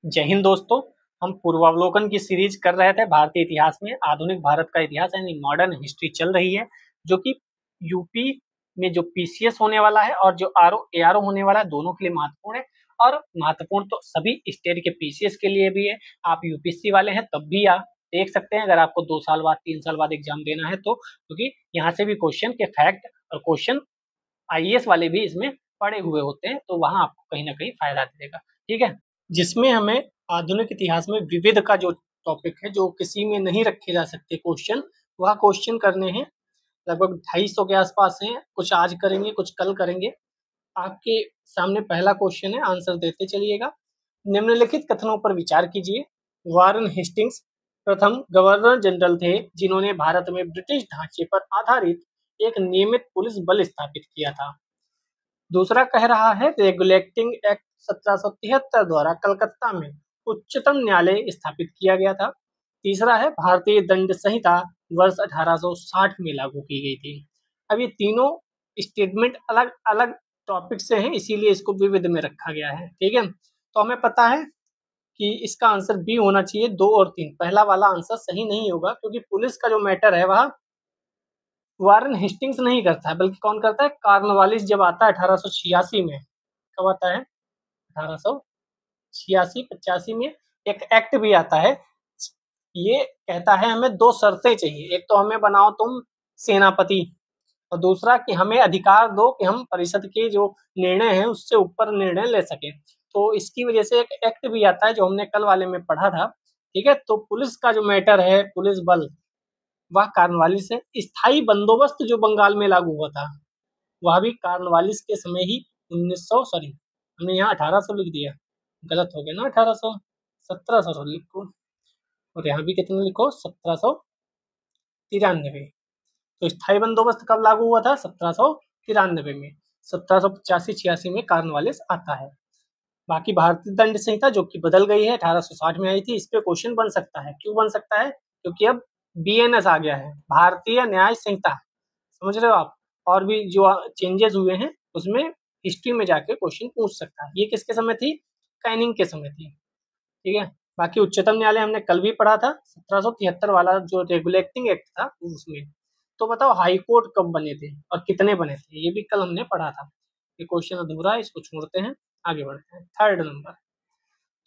जय हिंद दोस्तों। हम पूर्वावलोकन की सीरीज कर रहे थे भारतीय इतिहास में। आधुनिक भारत का इतिहास यानी मॉडर्न हिस्ट्री चल रही है, जो कि यूपी में जो पीसीएस होने वाला है और जो आरओ एआरओ होने वाला है, दोनों के लिए महत्वपूर्ण है। और महत्वपूर्ण तो सभी स्टेट के पीसीएस के लिए भी है। आप यूपीएससी वाले हैं तब भी आप देख सकते हैं, अगर आपको 2 साल बाद 3 साल बाद एग्जाम देना है तो, क्योंकि यहाँ से भी क्वेश्चन के फैक्ट और क्वेश्चन आईएएस वाले भी इसमें पड़े हुए होते हैं, तो वहां आपको कहीं ना कहीं फायदा देगा। ठीक है, जिसमें हमें आधुनिक इतिहास में विविध का जो टॉपिक है, जो किसी में नहीं रखे जा सकते क्वेश्चन, वह क्वेश्चन करने हैं। लगभग 250 के आसपास हैं। कुछ आज करेंगे, कुछ कल करेंगे। आपके सामने पहला क्वेश्चन है, आंसर देते चलिएगा। निम्नलिखित कथनों पर विचार कीजिए। वारन हेस्टिंग्स प्रथम गवर्नर जनरल थे जिन्होंने भारत में ब्रिटिश ढांचे पर आधारित एक नियमित पुलिस बल स्थापित किया था। दूसरा कह रहा है रेगुलेटिंग एक्ट 1773 द्वारा कलकत्ता में उच्चतम न्यायालय स्थापित किया गया था। तीसरा है भारतीय दंड संहिता वर्ष 1860 में लागू की गई थी। अब ये तीनों स्टेटमेंट अलग अलग टॉपिक से हैं, इसीलिए इसको विविध में रखा गया है। ठीक है, तो हमें पता है कि इसका आंसर बी होना चाहिए। 2 और 3, पहला वाला आंसर सही नहीं होगा, क्योंकि पुलिस का जो मैटर है वह वारन हेस्टिंग्स नहीं करता है, बल्कि कौन करता है? कॉर्नवालिस जब आता है 1886 में। कब आता है? 1886-85 में एक एक्ट भी आता है। ये कहता है हमें 2 शर्तें चाहिए। एक तो हमें बनाओ तुम सेनापति, और दूसरा कि हमें अधिकार दो कि हम परिषद के जो निर्णय हैं उससे ऊपर निर्णय ले सकें। तो इसकी वजह से एक एक्ट भी आता है, जो हमने कल वाले में पढ़ा था। ठीक है, तो पुलिस का जो मैटर है, पुलिस बल, वह कॉर्नवालिस है। स्थायी बंदोबस्त जो बंगाल में लागू हुआ था, वह भी कॉर्नवालिस के समय ही 1900, सॉरी हमने यहाँ 1800 लिख दिया, गलत हो गया ना। 1800, 1700 लिखो, और यहाँ भी कितना लिखो? 1793। तो स्थायी बंदोबस्त कब लागू हुआ था? 1793 में। 1785-86 में कॉर्नवालिस आता है। बाकी भारतीय दंड संहिता जो कि बदल गई है, 1860 में आई थी। इस पे क्वेश्चन बन सकता है। क्यों बन सकता है? क्योंकि अब बीएनएस आ गया है, भारतीय न्याय संहिता। समझ रहे हो आप? और भी जो चेंजेस हुए हैं उसमें हिस्ट्री में जाके क्वेश्चन पूछ सकता है। ये किसके समय थी? कैनिंग के समय थी। ठीक है, बाकी उच्चतम न्यायालय हमने कल भी पढ़ा था, 1773 वाला जो रेगुलेटिंग एक्ट था उसमें। तो बताओ हाई कोर्ट कब बने थे और कितने बने थे? ये भी कल हमने पढ़ा था। ये क्वेश्चन अधूरा है, इसको छोड़ते हैं, आगे बढ़ते हैं। थर्ड नंबर,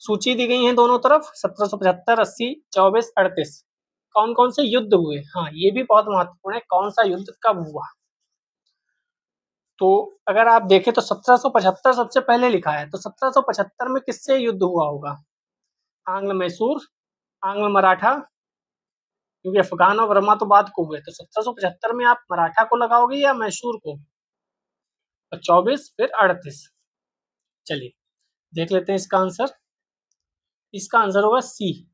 सूची दी गई है दोनों तरफ, 1775, 80, 24, 38। कौन कौन से युद्ध हुए? हाँ, ये भी बहुत महत्वपूर्ण है, कौन सा युद्ध कब हुआ। तो अगर आप देखें तो 1775 सबसे पहले लिखा है, तो 1775 में किससे युद्ध हुआ होगा? आंग्ल मैसूर, आंग्ल मराठा, क्योंकि अफगान और बर्मा तो बाद को हुए। तो 1775 में आप मराठा को लगाओगे या मैसूर को? और 24 फिर 38। चलिए देख लेते हैं इसका आंसर। इसका आंसर होगा सी,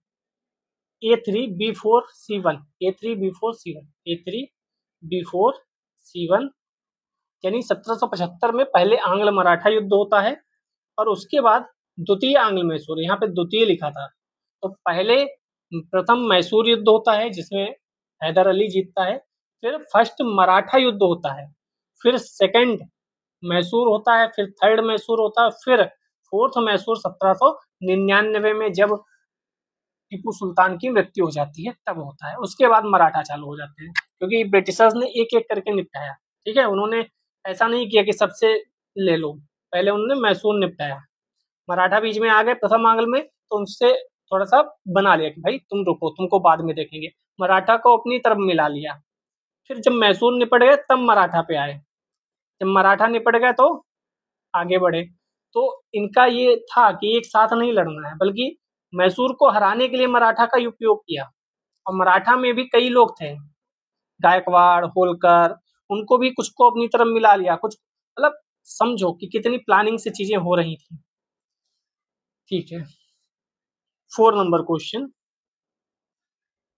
A3B4C1, A3B4C1, A3B4C1। यानी 1775 में पहले आंग्ल मराठा युद्ध होता है, और उसके बाद द्वितीय आंग्ल मैसूर, यहाँ पे द्वितीय लिखा था। तो पहले प्रथम मैसूर युद्ध होता है जिसमें हैदर अली जीतता है, फिर फर्स्ट मराठा युद्ध होता है, फिर सेकंड मैसूर होता है, फिर थर्ड मैसूर होता है, फिर फोर्थ मैसूर 1799 में जब टीपू सुल्तान की मृत्यु हो जाती है तब होता है। उसके बाद मराठा चालू हो जाते हैं, क्योंकि ब्रिटिशर्स ने एक एक करके निपटाया। ठीक है, उन्होंने ऐसा नहीं किया कि सबसे ले लो, पहले उन्होंने मैसूर निपटाया। मराठा बीच में आ गए प्रथम आंग्ल में, तो उनसे थोड़ा सा बना लिया कि भाई तुम रुको, तुमको बाद में देखेंगे। मराठा को अपनी तरफ मिला लिया। फिर जब मैसूर निपट गए तब मराठा पे आए। जब मराठा निपट गए तो आगे बढ़े। तो इनका ये था कि एक साथ नहीं लड़ना है, बल्कि मैसूर को हराने के लिए मराठा का उपयोग किया। और मराठा में भी कई लोग थे, गायकवाड़, होलकर, उनको भी कुछ को अपनी तरफ मिला लिया। कुछ मतलब समझो कि कितनी प्लानिंग से चीजें हो रही थी। ठीक है, 4 नंबर क्वेश्चन,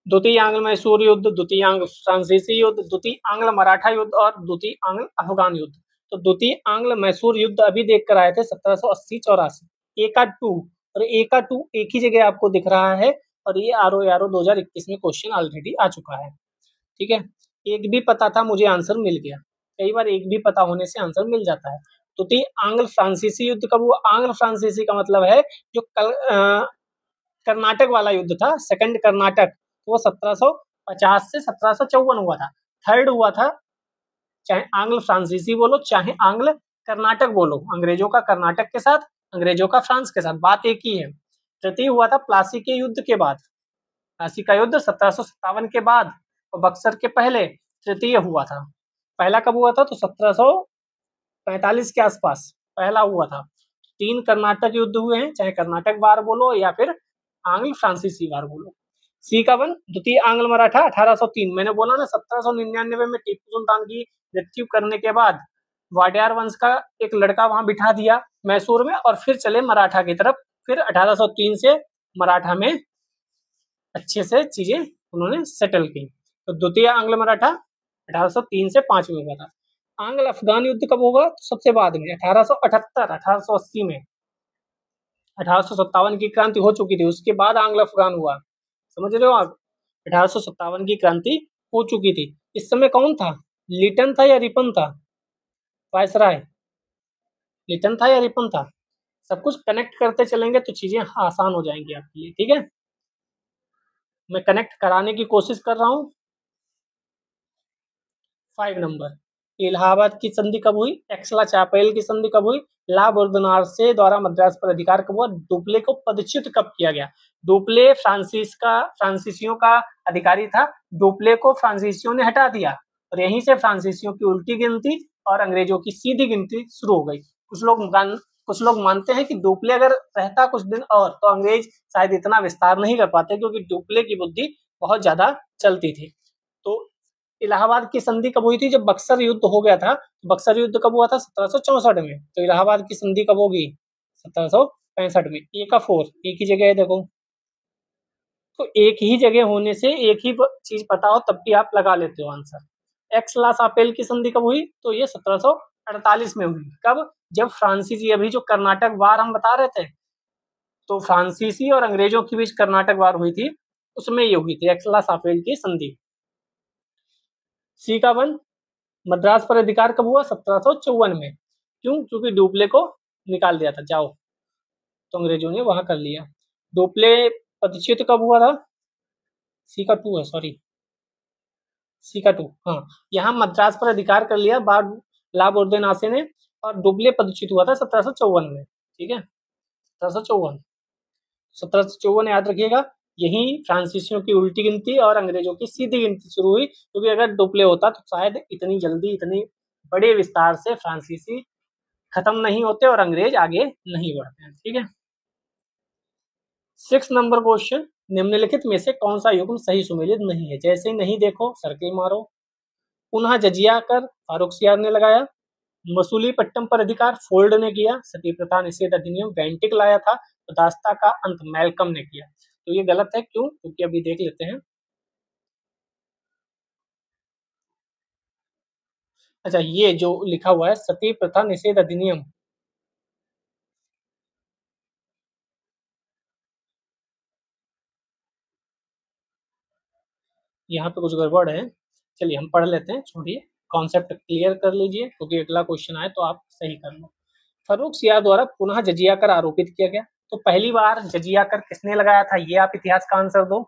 द्वितीय आंग्ल मैसूर युद्ध, द्वितीय आंग्ल फ्रांसीसी युद्ध, द्वितीय आंग्ल मराठा युद्ध और द्वितीय आंग्ल अफगान युद्ध। तो द्वितीय आंग्ल मैसूर युद्ध अभी देख कर आए थे 1780-84। ए का 2 और ए का 2 एक ही जगह आपको दिख रहा है, और ये आरओ 2021 में क्वेश्चन ऑलरेडी आ चुका है। ठीक है, एक भी पता था, मुझे आंसर मिल गया। कई बार एक भी पता होने से आंसर मिल जाता है। द्वितीय आंग्ल फ्रांसीसी युद्ध कब हुआ? आंग्ल फ्रांसीसी का मतलब है जो कर्नाटक वाला युद्ध था, सेकंड कर्नाटक, वो 1750 से 1754 हुआ था। थर्ड हुआ था, चाहे आंग्ल फ्रांसीसी बोलो चाहे आंग्ल कर्नाटक बोलो, अंग्रेजों का कर्नाटक के साथ, अंग्रेजों का फ्रांस के साथ, बात एक ही है। तृतीय हुआ था प्लासी के युद्ध के बाद, प्लासी का युद्ध 1757 के बाद और बक्सर के पहले तृतीय हुआ था। पहला कब हुआ था? तो 1745 के आसपास पहला हुआ था। 3 कर्नाटक युद्ध हुए हैं, चाहे कर्नाटक वार बोलो या फिर आंग्ल फ्रांसीसी वार बोलो। सी का 1 द्वितीय आंग्ल मराठा 1803, मैंने बोला ना 1799 में टीपू सुल्तान की मृत्यु करने के बाद वाडियार वंश का एक लड़का वहां बिठा दिया मैसूर में और फिर चले मराठा की तरफ। फिर 1803 से मराठा में अच्छे से चीजें उन्होंने सेटल की। तो द्वितीय आंग्ल मराठा 1803 से 5 में हुआ था। आंग्ल अफगान युद्ध कब होगा? तो सबसे बाद में 1878, 1880 में। 1857 की क्रांति हो चुकी थी, उसके बाद आंग्ल अफगान हुआ, समझ रहे हो आप? 1857 की क्रांति हो चुकी थी। इस समय कौन था? लिटन था या रिपन था? वायसराय लिटन था या रिपन था? सब कुछ कनेक्ट करते चलेंगे तो चीजें आसान हो जाएंगी आपके लिए, ठीक है? मैं कनेक्ट कराने की कोशिश कर रहा हूं। 5 नंबर, इलाहाबाद की संधि कब हुई? एक्सला चापेल की संधि कब हुई? ला बोर्दनारसे द्वारा मद्रास पर अधिकार कब हुआ? डुप्ले को पदच्युत कब किया गया? डुप्ले फ्रांसीसियों का अधिकारी था, डुप्ले को फ्रांसीसियों ने हटा दिया और यहीं से फ्रांसीसियों की उल्टी गिनती और अंग्रेजों की सीधी गिनती शुरू हो गई। कुछ लोग मानते हैं कि डुप्ले अगर रहता कुछ दिन और तो अंग्रेज शायद इतना विस्तार नहीं कर पाते, क्योंकि डुप्ले की बुद्धि बहुत ज्यादा चलती थी। तो इलाहाबाद की संधि कब हुई थी? जब बक्सर युद्ध हो गया था। बक्सर युद्ध कब हुआ था? 1764 में। तो इलाहाबाद की संधि कब होगी? 1765 में। ए का 4 एक ही जगह है, देखो। तो एक ही जगह होने से एक ही चीज पता हो तब भी आप लगा लेते हो आंसर। एक्स ला सापेल की संधि कब हुई? तो ये 1748 में हुई। कब? जब फ्रांसीसी, अभी जो कर्नाटक वार हम बता रहे थे, तो फ्रांसीसी और अंग्रेजों के बीच कर्नाटक वार हुई थी, उसमें ये हुई थी एक्स ला सापेल की संधि। सी का 1 मद्रास पर अधिकार कब हुआ? 1754 में। क्यों? क्योंकि डुप्ले को निकाल दिया था, जाओ, तो अंग्रेजों ने वहां कर लिया। डुप्ले पदच्युत कब हुआ था? सी का 2 है, सॉरी, सी का 2। हाँ, यहाँ मद्रास पर अधिकार कर लिया बाद ला बोर्देनासे ने, और डुप्ले पदच्युत हुआ था 1754 में, ठीक है? 1754 याद रखिएगा। यही फ्रांसीसियों की उल्टी गिनती और अंग्रेजों की सीधी गिनती शुरू हुई, क्योंकि अगर डुप्ले होता तो शायद इतनी जल्दी, इतनी बड़े विस्तार से फ्रांसीसी खत्म नहीं होते और अंग्रेज आगे नहीं बढ़ते हैं, ठीक है? 6 नंबर क्वेश्चन, निम्नलिखित में से कौन सा युग्म सही सुमेलित नहीं है? जैसे ही नहीं देखो सर्किल मारो। पुनः जजिया कर फारुखसियार ने लगाया, मसूलीपट्टनम पर अधिकार फोल्ड ने किया, सती प्रथा निषेध अधिनियम बेंटिक लाया था, तो दास्ता का अंत मैल्कम ने किया। तो ये गलत है, क्यों? क्योंकि अभी देख लेते हैं। अच्छा, ये जो लिखा हुआ है सती प्रथा निषेध अधिनियम, यहाँ पे कुछ गड़बड़ है। चलिए हम पढ़ लेते हैं, छोड़िए, कॉन्सेप्ट क्लियर कर लीजिए, क्योंकि अगला क्वेश्चन आए तो आप सही कर लो। फर्रुखसियार द्वारा पुनः जजिया कर आरोपित किया गया। तो पहली बार जजिया कर किसने लगाया था? ये आप इतिहास का आंसर दो,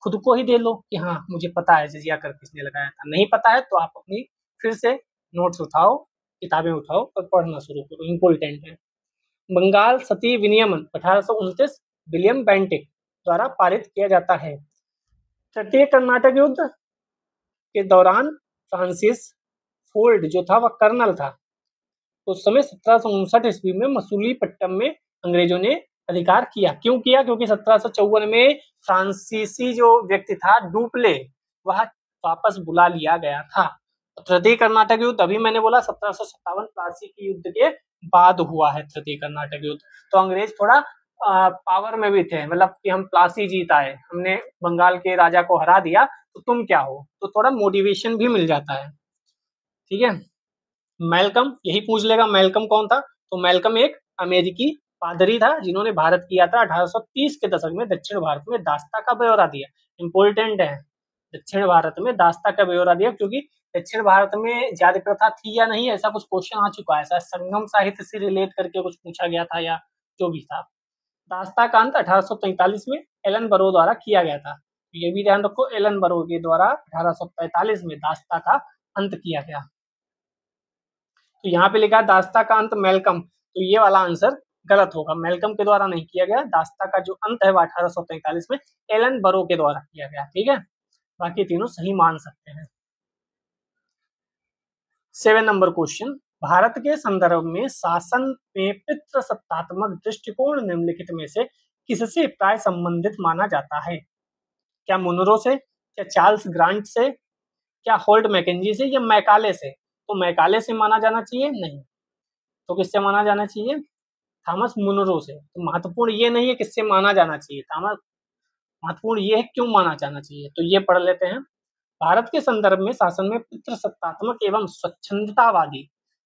खुद को ही दे लो कि हाँ मुझे पता है जजिया कर किसने लगाया था। नहीं पता है तो आप अपनी फिर से नोट्स उठाओ, किताबें उठाओ और पढ़ना शुरू करो, इम्पोर्टेंट है। बंगाल सती विनियमन 1829 विलियम बेंटिक द्वारा पारित किया जाता है। तृतीय कर्नाटक युद्ध के दौरान फ्रांसिस फोर्ड जो था वह कर्नल था। उस समय 1759 ईस्वी में मसूलीपट्टनम में अंग्रेजों ने अधिकार किया। क्यों किया? क्योंकि 1754 में फ्रांसीसी जो व्यक्ति था डुप्ले, वह वापस बुला लिया गया था। तृतीय कर्नाटक युद्ध अभी मैंने बोला 1757 प्लासी की युद्ध के बाद हुआ है तृतीय कर्नाटक युद्ध। तो अंग्रेज थोड़ा पावर में भी थे, मतलब कि हम प्लासी जीत आए, हमने बंगाल के राजा को हरा दिया, तो तुम क्या हो, तो थोड़ा मोटिवेशन भी मिल जाता है, ठीक है? मैल्कम, यही पूछ लेगा मैल्कम कौन था? तो मैल्कम एक अमेरिकी पादरी था जिन्होंने भारत की यात्रा 1830 के दशक में दक्षिण भारत में दास्ता का ब्यौरा दिया। इंपॉर्टेंट है, दक्षिण भारत में दास्ता का ब्यौरा दिया, क्योंकि दक्षिण भारत में जाति प्रथा थी या नहीं, ऐसा कुछ क्वेश्चन आ चुका है, ऐसा संगम साहित्य से रिलेट करके कुछ पूछा गया था या जो भी था। दास्ता का अंत 1843 में एलन बरो द्वारा किया गया था। ये भी ध्यान रखो, एलन बरो के द्वारा 1845 में दास्ता का अंत किया गया। तो यहाँ पे लिखा दास्ता का अंत मेलकम, तो ये वाला आंसर गलत होगा, मेलकम के द्वारा नहीं किया गया। दास्ता का जो अंत है वो 1843 में एलन बरो के द्वारा किया गया। ठीक है, बाकी तीनों सही मान सकते हैं। 7 नंबर क्वेश्चन, भारत के संदर्भ में शासन में पितृसत्तात्मक दृष्टिकोण निम्नलिखित में से किससे प्राय संबंधित माना जाता है? क्या मुनरो से, क्या चार्ल्स ग्रांट से, क्या होल्ट मैकेंजी से, या मैकाले से? तो मैकाले से माना जाना चाहिए, नहीं तो किससे माना जाना चाहिए? थॉमस मुनरो से। तो महत्वपूर्ण ये नहीं है किससे माना जाना चाहिए, थॉमस, महत्वपूर्ण ये है क्यों माना जाना चाहिए। तो ये पढ़ लेते हैं। भारत के संदर्भ में शासन में पितृसत्तात्मक एवं स्वच्छंदतावादी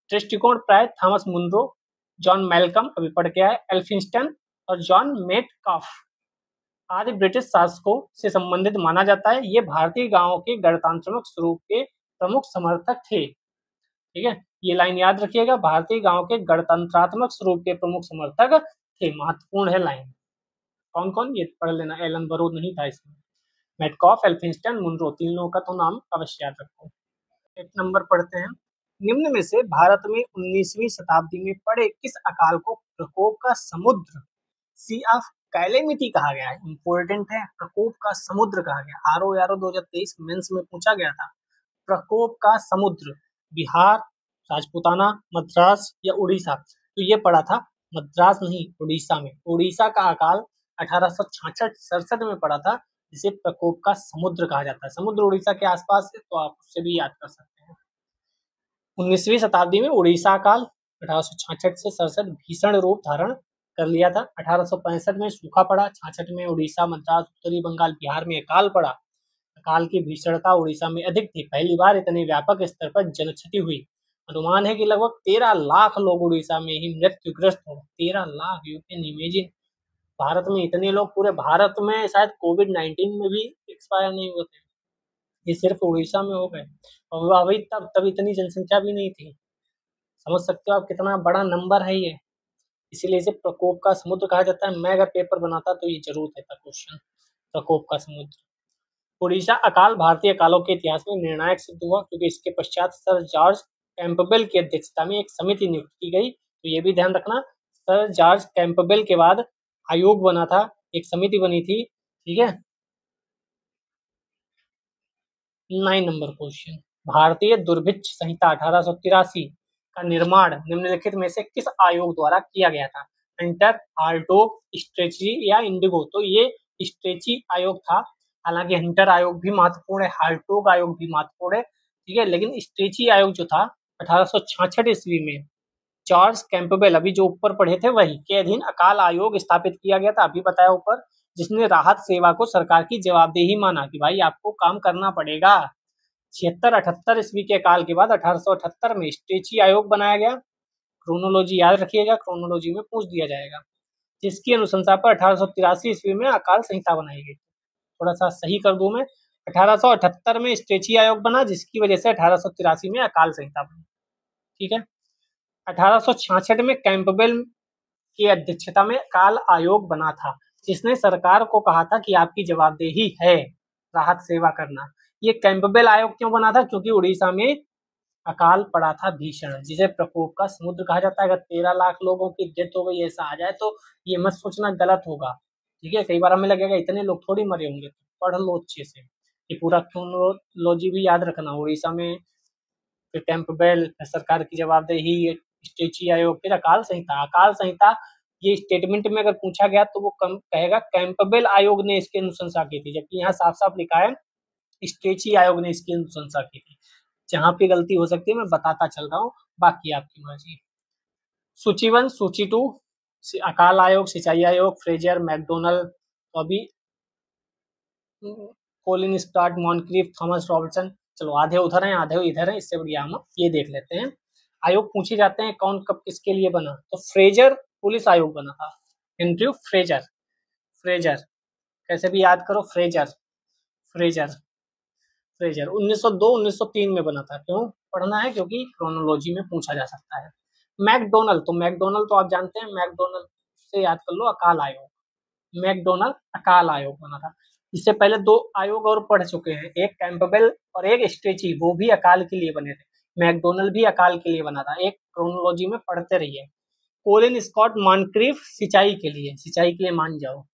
दृष्टिकोण प्राय थॉमस मुनरो, जॉन मेलकम अभी पढ़ के आए, एल्फिंस्टन और जॉन मेटकाफ आदि ब्रिटिश शासकों से संबंधित माना जाता है। ये भारतीय गांवों के गणतंत्रात्मक स्वरूप के प्रमुख समर्थक थे। ठीक है, ये लाइन याद रखिएगा, भारतीय गांव के गणतंत्रात्मक स्वरूप के प्रमुख समर्थक थे, महत्वपूर्ण है लाइन। कौन कौन, ये पढ़ लेना, एलन बरो नहीं था इसमें, मेटकॉफ, एल्फिंस्टन, मुनरो, तीन लोगों का तो नाम अवश्य याद रखो। एक नंबर पढ़ते हैं, निम्न में से भारत में 19वीं शताब्दी में पड़े किस अकाल को प्रकोप का समुद्र, सी ऑफ कैलेमिटी कहा गया है? इंपॉर्टेंट है, प्रकोप का समुद्र कहा गया। RO 2023 मेंस में पूछा गया था, प्रकोप का समुद्र बिहार, राजपूताना, मद्रास या उड़ीसा? तो ये पड़ा था मद्रास नहीं, उड़ीसा में। उड़ीसा का अकाल 1866-67 में पड़ा था, जिसे प्रकोप का समुद्र कहा जाता है। समुद्र उड़ीसा के आसपास है, तो आप उससे भी याद कर सकते हैं। 19वीं शताब्दी में उड़ीसा काल 1866 से 67 भीषण रूप धारण कर लिया था। 1865 में सूखा पड़ा, 66 में उड़ीसा, मद्रास, उत्तरी बंगाल, बिहार में अकाल पड़ा। अकाल की भीषणता उड़ीसा में अधिक थी, पहली बार इतने व्यापक स्तर पर जनक्षति हुई। अनुमान है कि लगभग 13 लाख लोग उड़ीसा में ही मृत्युग्रस्त हो। 13 lakh, you can imagine, Bharat में इतने लोग, पूरे भारत में शायद कोविड-19 में भी एक्सपायर नहीं हुए थे, ये सिर्फ उड़ीसा में हो गए। और अभी तब इतनी जनसंख्या भी नहीं थी। समझ सकते हो आप कितना बड़ा नंबर है ये, इसीलिए इसे प्रकोप का समुद्र कहा जाता है। मैं अगर पेपर बनाता तो ये जरूर देता क्वेश्चन, प्रकोप का समुद्र। उड़ीसा अकाल भारतीय अकालों के इतिहास में निर्णायक सिद्ध हुआ, क्योंकि इसके पश्चात सर जॉर्ज कैंपबेल की अध्यक्षता में एक समिति नियुक्त की गई। तो ये भी ध्यान रखना, सर जॉर्ज कैंपबेल के बाद आयोग बना था, एक समिति बनी थी। ठीक है, 9 नंबर क्वेश्चन, भारतीय दुर्भिक्ष संहिता 1883 का निर्माण निम्नलिखित में से किस आयोग द्वारा किया गया था? हंटर, हार्टोग, स्ट्रेची या इंडिगो? तो ये स्ट्रेची आयोग था। हालांकि हंटर आयोग भी महत्वपूर्ण है, हार्टोग आयोग भी महत्वपूर्ण है, ठीक है, लेकिन स्ट्रेची आयोग जो था 1866 ईस्वी में चार्ल्स कैंपबेल, अभी जो ऊपर पढ़े थे वही, के अधीन अकाल आयोग स्थापित किया गया था, अभी बताया ऊपर, जिसने राहत सेवा को सरकार की जवाबदेही माना कि भाई आपको काम करना पड़ेगा। 76-78 ईस्वी के काल के बाद 1878 में स्ट्रेची आयोग बनाया गया। क्रोनोलॉजी याद रखिएगा, क्रोनोलॉजी में पूछ दिया जाएगा। जिसकी अनुशंसा पर 1883 ईस्वी में अकाल संहिता बनाई गई। थोड़ा सा सही कर दूं मैं, 1878 में स्ट्रेची आयोग बना, जिसकी वजह से 1883 में अकाल संहिता बनी। ठीक है, 1866 में कैंपबेल की अध्यक्षता में अकाल आयोग बना था, जिसने सरकार को कहा था कि आपकी जवाबदेही है राहत सेवा करना। ये कैंपबेल आयोग क्यों बना था? क्योंकि उड़ीसा में अकाल पड़ा था भीषण, जिसे प्रकोप का समुद्र कहा जाता है। अगर 13 लाख लोगों की डेथ हो गई ऐसा आ जाए तो ये मत सोचना गलत होगा। ठीक है, कई बार हमें लगेगा इतने लोग थोड़ी मरे होंगे, पढ़ लो अच्छे से, ये पूरा क्रोनोलॉजी भी याद रखना। उड़ीसा में फिर कैंपबेल, सरकार की जवाबदेही, स्ट्रेची आयोग, फिर अकाल संहिता। अकाल संहिता ये स्टेटमेंट में अगर पूछा गया तो वो कहेगा कैंपबेल आयोग ने इसकी अनुशंसा की थी, जबकि यहाँ साफ साफ लिखा है स्ट्रेची आयोग ने इसकी अनुशंसा की थी। जहां पे गलती हो सकती है मैं बताता चल रहा हूँ, बाकी आपकी मर्जी। सूची 1, सूची 2, अकाल आयोग, सिंचाई आयोग, फ्रेजर, मैकडोनल्ड, तो अभी कोलिन स्टार्ट, मॉनक्रीफ, थॉमस रॉबर्टसन। चलो आधे उधर हैं आधे इधर हैं, इससे बढ़िया हम ये देख लेते हैं। आयोग पूछे जाते हैं कौन कब किसके लिए बना, तो फ्रेजर पुलिस आयोग बना था, एंड्रयू फ्रेजर। फ्रेजर कैसे भी याद करो, फ्रेजर फ्रेजर फ्रेजर 1902 1903 में बना था। क्यों पढ़ना है? क्योंकि क्रोनोलॉजी में पूछा जा सकता है। मैकडोनल्ड तो आप जानते हैं, मैकडोनल्ड से याद कर लो, अकाल आयोग। मैकडोनल्ड अकाल आयोग बना था। इससे पहले दो आयोग और पढ़ चुके हैं, एक कैंपबेल और एक स्ट्रेची, वो भी अकाल के लिए बने थे। मैकडोनल्ड भी अकाल के लिए बना था। एक क्रोनोलॉजी में पढ़ते रहिए। कोलिन स्कॉट मॉनक्रीफ सिंचाई के लिए मान जाओ।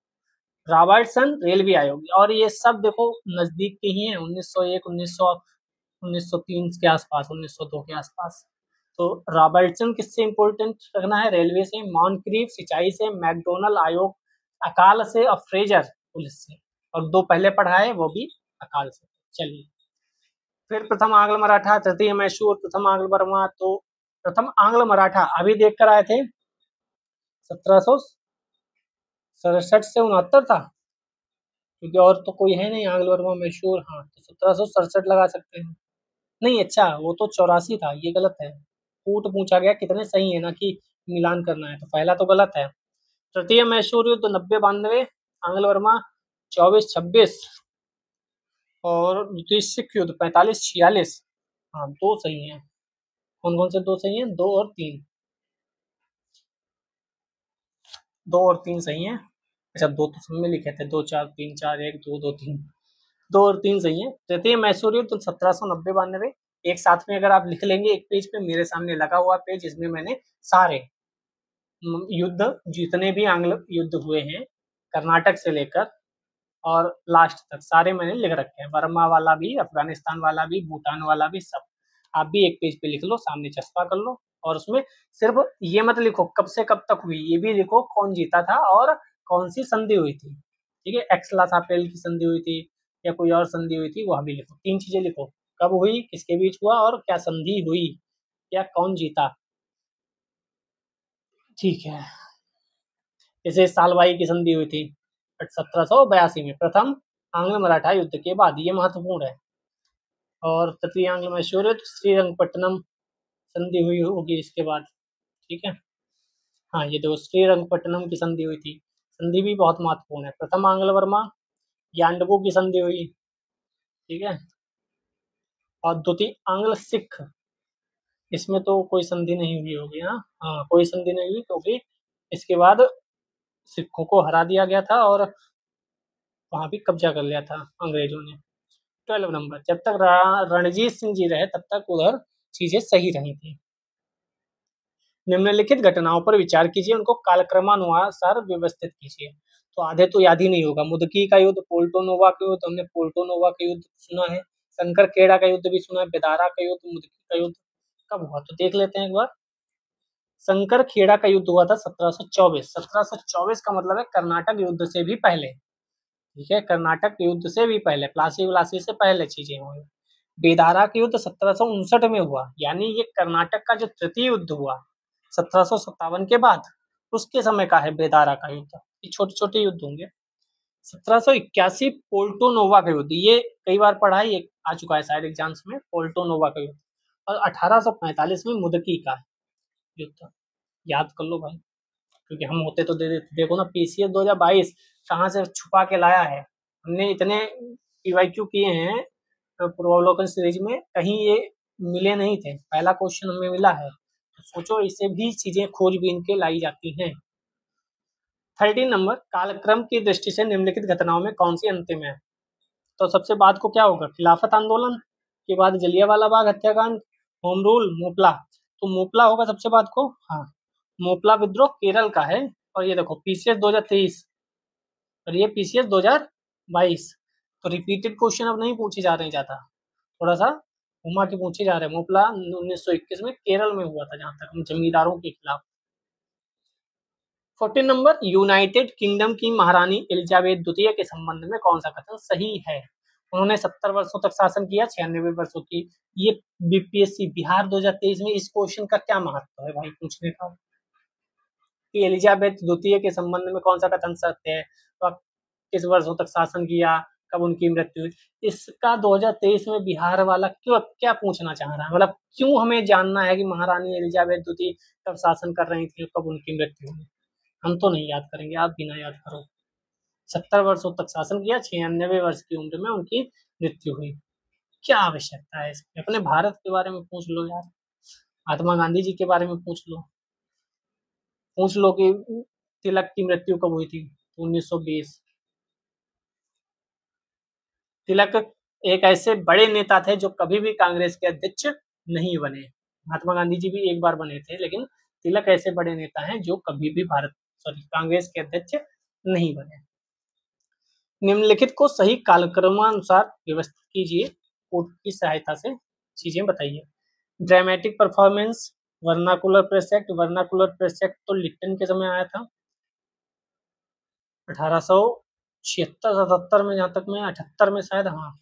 रॉबर्टसन रेलवे आयोग, और ये सब देखो नजदीक के ही हैं, 1901 1903 के आसपास, 1902 के आसपास। तो रॉबर्टसन किससे इंपोर्टेंट रखना है? रेलवे से। मॉनक्रीफ सिंचाई से। मैकडोनल्ड आयोग अकाल से। और फ्रेजर पुलिस से। और दो पहले पढ़ा है वो भी अकाल से। चलिए, फिर प्रथम आंग्ल मराठा, तृतीय मैसूर, प्रथम आंग्ल बर्मा। तो प्रथम आंग्ल मराठा अभी देख कर आए थे, 1767 से 69 था, क्योंकि और तो कोई है नहीं आंग्ल बर्मा मैसूर। हाँ, तो 1767 लगा सकते हैं। नहीं, अच्छा वो तो 84 था, ये गलत है। कूट पूछा गया कितने सही है ना, कि मिलान करना है, तो पहला तो गलत है। तृतीय मैसूर युद्ध 90-92, आंग्ल वर्मा 24-26, और द्वितीय सिख युद्ध 45-46। हाँ, दो सही हैं। कौन कौन से दो सही हैं? दो और तीन। दो और तीन सही हैं। अच्छा, दो तो सब में लिखे थे, 2 4 3 4 1 2 2 3। दो और तीन सही है। तृतीय मैसूर युद्ध 1790-92। एक साथ में अगर आप लिख लेंगे एक पेज पे, मेरे सामने लगा हुआ पेज, इसमें मैंने सारे युद्ध, जितने भी आंग्ल युद्ध हुए हैं कर्नाटक से लेकर और लास्ट तक, सारे मैंने लिख रखे हैं। बर्मा वाला भी, अफगानिस्तान वाला भी, भूटान वाला भी, सब। आप भी एक पेज पे लिख लो, सामने चस्पा कर लो, और उसमें सिर्फ ये मत लिखो कब से कब तक हुई, ये भी लिखो कौन जीता था और कौन सी संधि हुई थी। ठीक है, एक्सलासापेल की संधि हुई थी या कोई और संधि हुई थी, वह भी लिखो। तीन चीजें लिखो, कब हुई, किसके बीच हुआ, और क्या संधि हुई, या कौन जीता। ठीक है, जैसे सालवाई की संधि हुई थी 1782 में, प्रथम आंग्ल मराठा युद्ध के बाद, ये महत्वपूर्ण है। और तृतीय आंग्ल मैसूर युद्ध, श्रीरंगपट्टनम संधि हुई होगी इसके बाद। ठीक है, हाँ ये दो श्रीरंगपट्टनम की संधि हुई थी, संधि भी बहुत महत्वपूर्ण है। प्रथम आंग्ल वर्मा यांडबू की संधि हुई। ठीक है, और द्वितीय आंग्ल सिख, इसमें तो कोई संधि नहीं हुई होगी। हाँ हाँ, कोई संधि नहीं हुई, क्योंकि इसके बाद सिखों को हरा दिया गया था और वहां भी कब्जा कर लिया था अंग्रेजों ने। 12 नंबर, जब तक रणजीत सिंह जी रहे तब तक उधर चीजें सही रही थी। निम्नलिखित घटनाओं पर विचार कीजिए, उनको कालक्रमानुसार व्यवस्थित कीजिए। तो आधे तो याद ही नहीं होगा। मुदकी का युद्ध, पोल्टो नोवा का युद्ध, हमने पोल्टो नोवा का युद्ध सुना है। शंकर खेड़ा का युद्ध भी सुना है। बेदारा का युद्ध, मुदकी का युद्ध कब हुआ, तो देख लेते हैं एक बार। शंकर खेड़ा का युद्ध हुआ था 1724। 1724 का मतलब है कर्नाटक युद्ध से भी पहले। ठीक है, कर्नाटक युद्ध से भी पहले, प्लासी व्लासी से पहले चीजें हुई। बेदारा का युद्ध 1759 में हुआ, यानी ये कर्नाटक का जो तृतीय युद्ध हुआ 1757 के बाद, उसके समय का है बेदारा का युद्ध। ये छोटे छोटे युद्ध होंगे। 1781 पोल्टो नोवा का युद्ध, ये कई बार पढ़ा है, ये आ चुका है शायद एग्जाम्स में, पोल्टो नोवा का युद्ध। और 1845 में मुदकी का युद्ध, याद कर लो भाई, क्योंकि हम होते तो दे देते। देखो ना, पीसीएस 2022 कहाँ से छुपा के लाया है। हमने इतने पीवाईक्यू किए हैं पूर्वावलोकन सीरीज में, कहीं ये मिले नहीं थे, पहला क्वेश्चन हमें मिला है। तो सोचो, इससे भी चीजें खोजबीन के लाई जाती हैं। 13 नंबर, कालक्रम की दृष्टि से निम्नलिखित घटनाओं में कौन सी अंतिम है? तो सबसे बाद को क्या होगा? खिलाफत आंदोलन के बाद जलियांवाला बाग हत्याकांड, होम रूल, मोपला। तो मोपला होगा सबसे बाद को। हाँ, मोपला विद्रोह केरल का है। और ये देखो पीसीएस 2023 और ये पीसीएस 2022, तो रिपीटेड क्वेश्चन अब नहीं पूछे जा रहे हैं ज्यादा, थोड़ा सा घुमा के पूछे जा रहे हैं। मोपला 1921 में केरल में हुआ था, जहां तक हम जमींदारों के खिलाफ। 14 नंबर, यूनाइटेड किंगडम की महारानी एलिजाबेथ द्वितीय के संबंध में कौन सा कथन सही है? उन्होंने 70 वर्षों तक शासन किया, 96 वर्षों की। ये बीपीएससी बिहार 2023 में इस क्वेश्चन का क्या महत्व है भाई पूछने का, कि एलिजाबेथ द्वितीय के संबंध में कौन सा कथन सत्य है, तो किस वर्षों तक शासन किया, कब उनकी मृत्यु हुई। इसका 2023 में बिहार वाला क्यों, क्या पूछना चाह रहा है, मतलब क्यों हमें जानना है कि महारानी एलिजाबेथ द्वितीय कब शासन कर रही थी, कब उनकी मृत्यु हुई। हम तो नहीं याद करेंगे, आप भी ना याद करो। 70 वर्षों तक शासन किया, 96 वर्ष की उम्र में उनकी मृत्यु हुई। क्या आवश्यकता है इसकी? अपने भारत के बारे में पूछ लो यार, महात्मा गांधी जी के बारे में पूछ लो। पूछ लो कि तिलक की मृत्यु कब हुई थी? 1920। तिलक एक ऐसे बड़े नेता थे जो कभी भी कांग्रेस के अध्यक्ष नहीं बने। महात्मा गांधी जी भी एक बार बने थे, लेकिन तिलक ऐसे बड़े नेता हैं जो कभी भी भारत सॉरी कांग्रेस के अध्यक्ष नहीं बने। निम्नलिखित को सही कालक्रमानुसार व्यवस्थित कीजिए, कोड की सहायता से चीजें बताइए। Dramatic performance, vernacular press act. Vernacular press act तो लिप्टन के समय आया था 1876-77 में, जहां तक मैं 78 में शायद, हाँ।